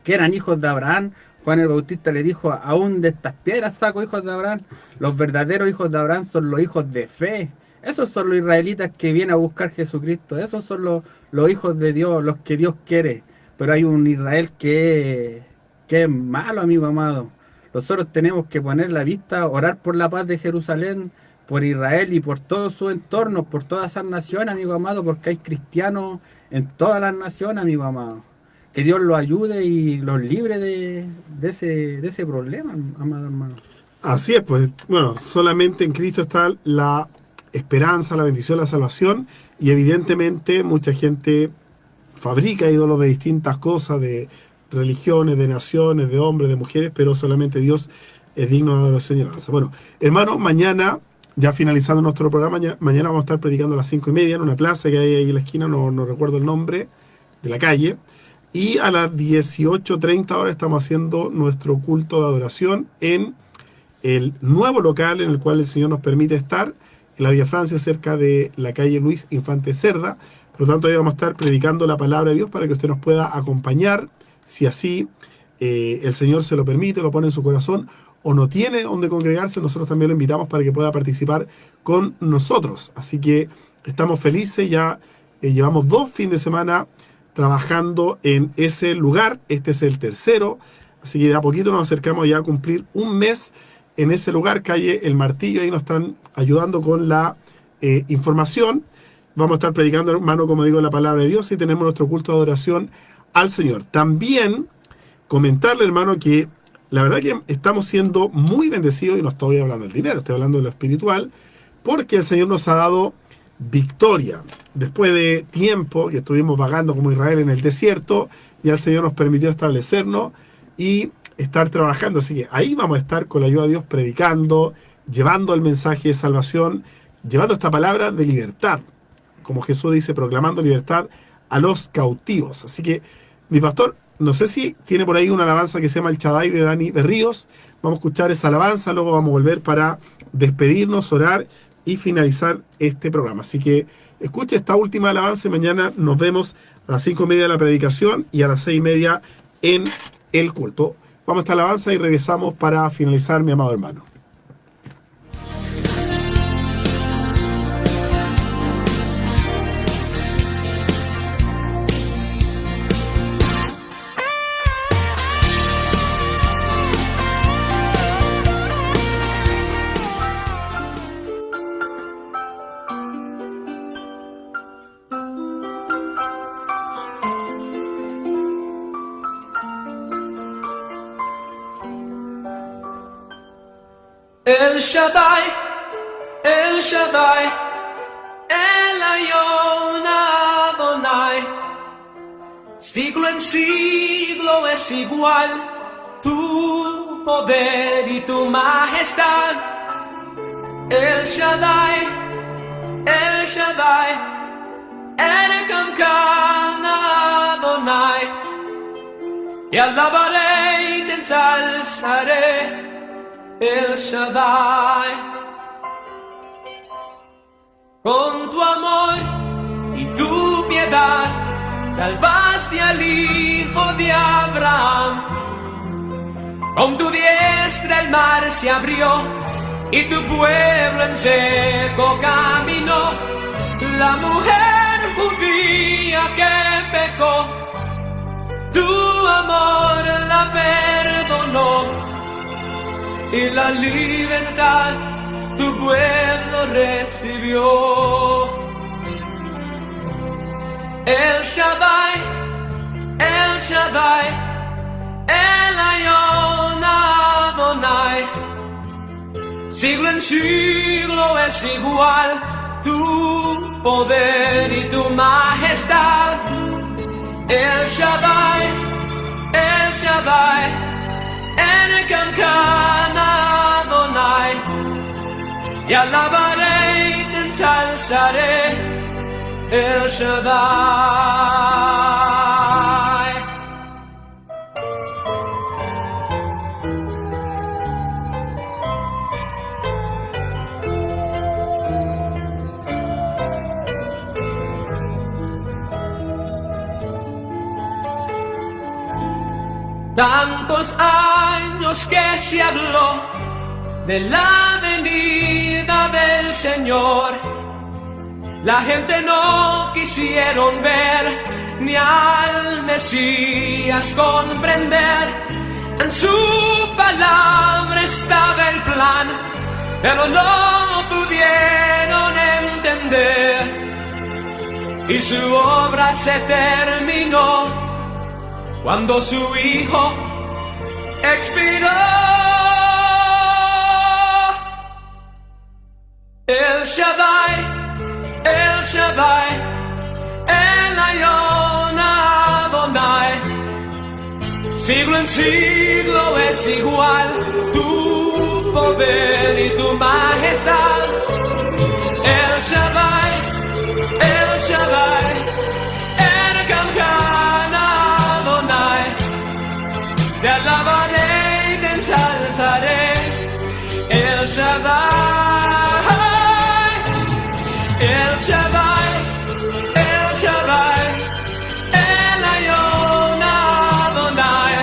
[SPEAKER 2] que eran hijos de Abraham, Juan el Bautista le dijo, aún de estas piedras saco hijos de Abraham. Los verdaderos hijos de Abraham son los hijos de fe. Esos son los israelitas que vienen a buscar Jesucristo. Esos son los hijos de Dios, los que Dios quiere. Pero hay un Israel que es malo, amigo amado. Nosotros tenemos que poner la vista, orar por la paz de Jerusalén, por Israel y por todos sus entornos, por todas esas naciones, amigo amado, porque hay cristianos en todas las naciones, amigo amado. Que Dios los ayude y los libre de ese problema, amado hermano.
[SPEAKER 1] Así es, pues bueno, solamente en Cristo está la esperanza, la bendición, la salvación, y evidentemente mucha gente fabrica ídolos de distintas cosas, de religiones, de naciones, de hombres, de mujeres, pero solamente Dios es digno de adoración y alabanza. Bueno, hermanos, mañana, ya finalizando nuestro programa, mañana vamos a estar predicando a las 5:30 en una plaza que hay ahí en la esquina, no recuerdo el nombre de la calle, y a las 18:30 horas estamos haciendo nuestro culto de adoración en el nuevo local en el cual el Señor nos permite estar, en la Vía Francia, cerca de la calle Luis Infante Cerda. Por lo tanto, ahí vamos a estar predicando la palabra de Dios para que usted nos pueda acompañar, si así el Señor se lo permite, lo pone en su corazón, o no tiene donde congregarse. Nosotros también lo invitamos para que pueda participar con nosotros. Así que estamos felices, ya llevamos 2 fines de semana trabajando en ese lugar. Este es el tercero, así que de a poquito nos acercamos ya a cumplir un mes en ese lugar, calle El Martillo. Ahí nos están ayudando con la información. Vamos a estar predicando, hermano, como digo, la palabra de Dios, y tenemos nuestro culto de adoración al Señor. También comentarle, hermano, que la verdad que estamos siendo muy bendecidos, y no estoy hablando del dinero, estoy hablando de lo espiritual, porque el Señor nos ha dado victoria. Después de tiempo que estuvimos vagando como Israel en el desierto, ya el Señor nos permitió establecernos y estar trabajando. Así que ahí vamos a estar con la ayuda de Dios predicando, llevando el mensaje de salvación, llevando esta palabra de libertad, como Jesús dice, proclamando libertad a los cautivos. Así que, mi pastor, no sé si tiene por ahí una alabanza que se llama El Shaddai de Dani Berríos. Vamos a escuchar esa alabanza, luego vamos a volver para despedirnos, orar y finalizar este programa. Así que escuche esta última alabanza y mañana nos vemos a las 5:30 de la predicación y a las 6:30 en el culto. Vamos a esta alabanza y regresamos para finalizar, mi amado hermano.
[SPEAKER 5] El Shaddai, El Shaddai, El Elyon Adonai. Siglo en siglo es igual tu poder y tu majestad. El Shaddai, El Shaddai, El Kankan Adonai. Y alabaré y te ensalzaré, El Shaddai. Con tu amor y tu piedad salvaste al hijo de Abraham. Con tu diestra el mar se abrió y tu pueblo en seco caminó. La mujer judía que pecó, tu amor la perdonó. Y la libertad tu pueblo recibió. El Shaddai, El Shaddai, El Elyon Adonai. Siglo en siglo es igual tu poder y tu majestad. El Shaddai, El Shaddai, El Kankan Adonai. Y alabaré y te ensalzaré, El Shaddai. Tantos años que se habló de la venida del Señor, la gente no quisieron ver ni al Mesías comprender. En su palabra estaba el plan, pero no pudieron entender. Y su obra se terminó cuando su hijo expiró. Shaddai, El Shaddai, El Elyon Adonai. Siglo en siglo es igual tu poder y tu majestad. El Shaddai, El Shaddai, El Kamkan Adonai. Te alabaré y te ensalzaré. El Shaddai, El Shaddai, El Shaddai, El Elyon Adonai.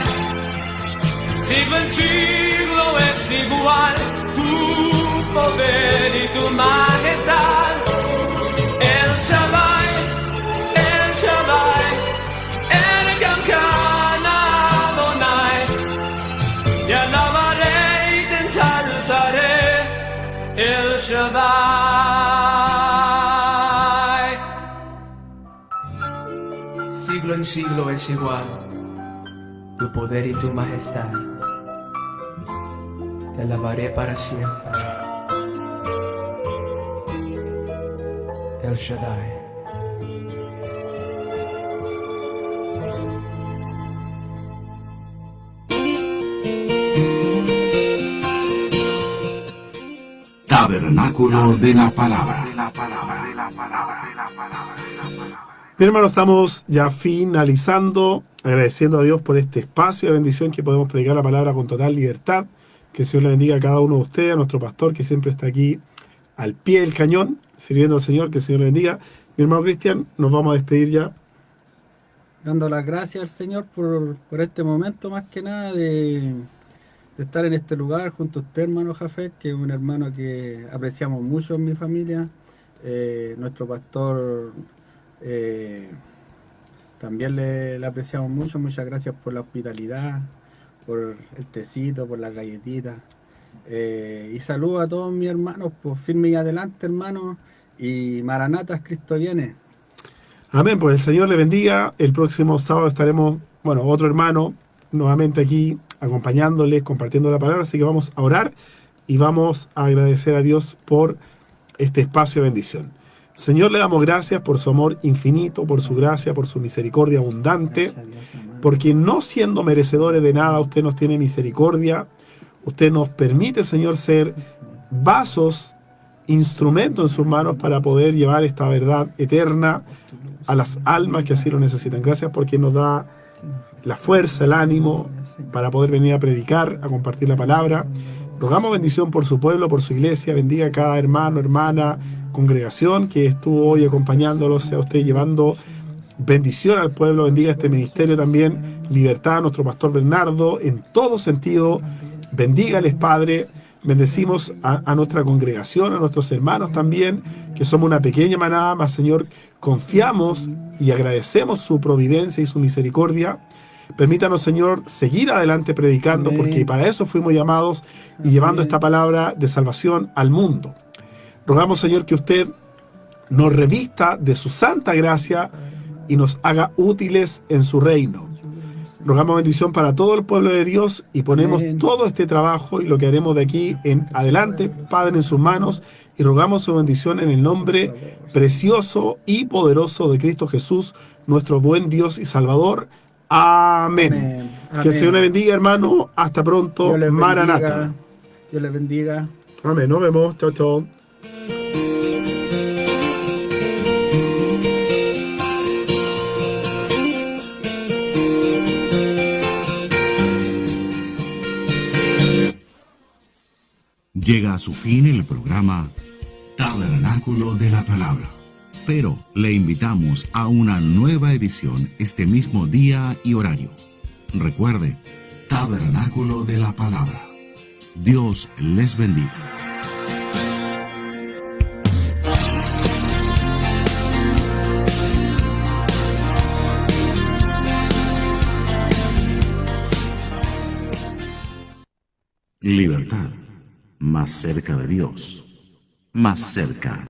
[SPEAKER 5] Siglo en siglo es igual tu poder y tu majestad. El Shaddai, El Shaddai, El Kamkan Adonai. Te alabaré y te ensalzaré. El Shaddai. Siglo en siglo es igual tu poder y tu majestad. Te alabaré para siempre. El Shaddai.
[SPEAKER 4] Tabernáculo de la Palabra.
[SPEAKER 1] Bien, hermanos, estamos ya finalizando, agradeciendo a Dios por este espacio de bendición que podemos predicar la palabra con total libertad. Que el Señor le bendiga a cada uno de ustedes, a nuestro pastor que siempre está aquí al pie del cañón, sirviendo al Señor, que el Señor le bendiga. Mi hermano Cristian, nos vamos a despedir ya.
[SPEAKER 2] Dando las gracias al Señor por este momento, más que nada, de estar en este lugar junto a usted, hermano Jafet, que es un hermano que apreciamos mucho en mi familia. Nuestro pastor también le apreciamos mucho. Muchas gracias por la hospitalidad, por el tecito, por las galletitas. Y saludo a todos mis hermanos, pues firme y adelante, hermanos. Y Maranatas, Cristo viene.
[SPEAKER 1] Amén, pues el Señor le bendiga. El próximo sábado estaremos, otro hermano, nuevamente aquí, acompañándoles, compartiendo la palabra. Así que vamos a orar y vamos a agradecer a Dios por este espacio de bendición. Señor, le damos gracias por su amor infinito, por su gracia, por su misericordia abundante, porque no siendo merecedores de nada, usted nos tiene misericordia. Usted nos permite, Señor, ser vasos, instrumentos en sus manos para poder llevar esta verdad eterna a las almas que así lo necesitan. Gracias porque nos da la fuerza, el ánimo para poder venir a predicar, a compartir la palabra. Rogamos bendición por su pueblo, por su iglesia. Bendiga a cada hermano, hermana, congregación que estuvo hoy acompañándolos, sea usted llevando bendición al pueblo. Bendiga este ministerio también, libertad a nuestro pastor Bernardo en todo sentido. Bendígales, Padre. Bendecimos a nuestra congregación, a nuestros hermanos también, que somos una pequeña manada, mas Señor, confiamos y agradecemos su providencia y su misericordia. Permítanos, Señor, seguir adelante predicando, porque para eso fuimos llamados y llevando esta palabra de salvación al mundo. Rogamos, Señor, que usted nos revista de su santa gracia y nos haga útiles en su reino. Rogamos bendición para todo el pueblo de Dios y ponemos todo este trabajo y lo que haremos de aquí en adelante, Padre, en sus manos, y rogamos su bendición en el nombre precioso y poderoso de Cristo Jesús, nuestro buen Dios y Salvador. Amén. Que el Señor le bendiga, hermano. Hasta pronto. Maranata.
[SPEAKER 2] Dios les bendiga.
[SPEAKER 1] Amén. Nos vemos. Chao, chao.
[SPEAKER 4] Llega a su fin el programa Tabernáculo de la Palabra, pero le invitamos a una nueva edición este mismo día y horario. Recuerde, Tabernáculo de la Palabra. Dios les bendiga. Libertad. Más cerca de Dios, más cerca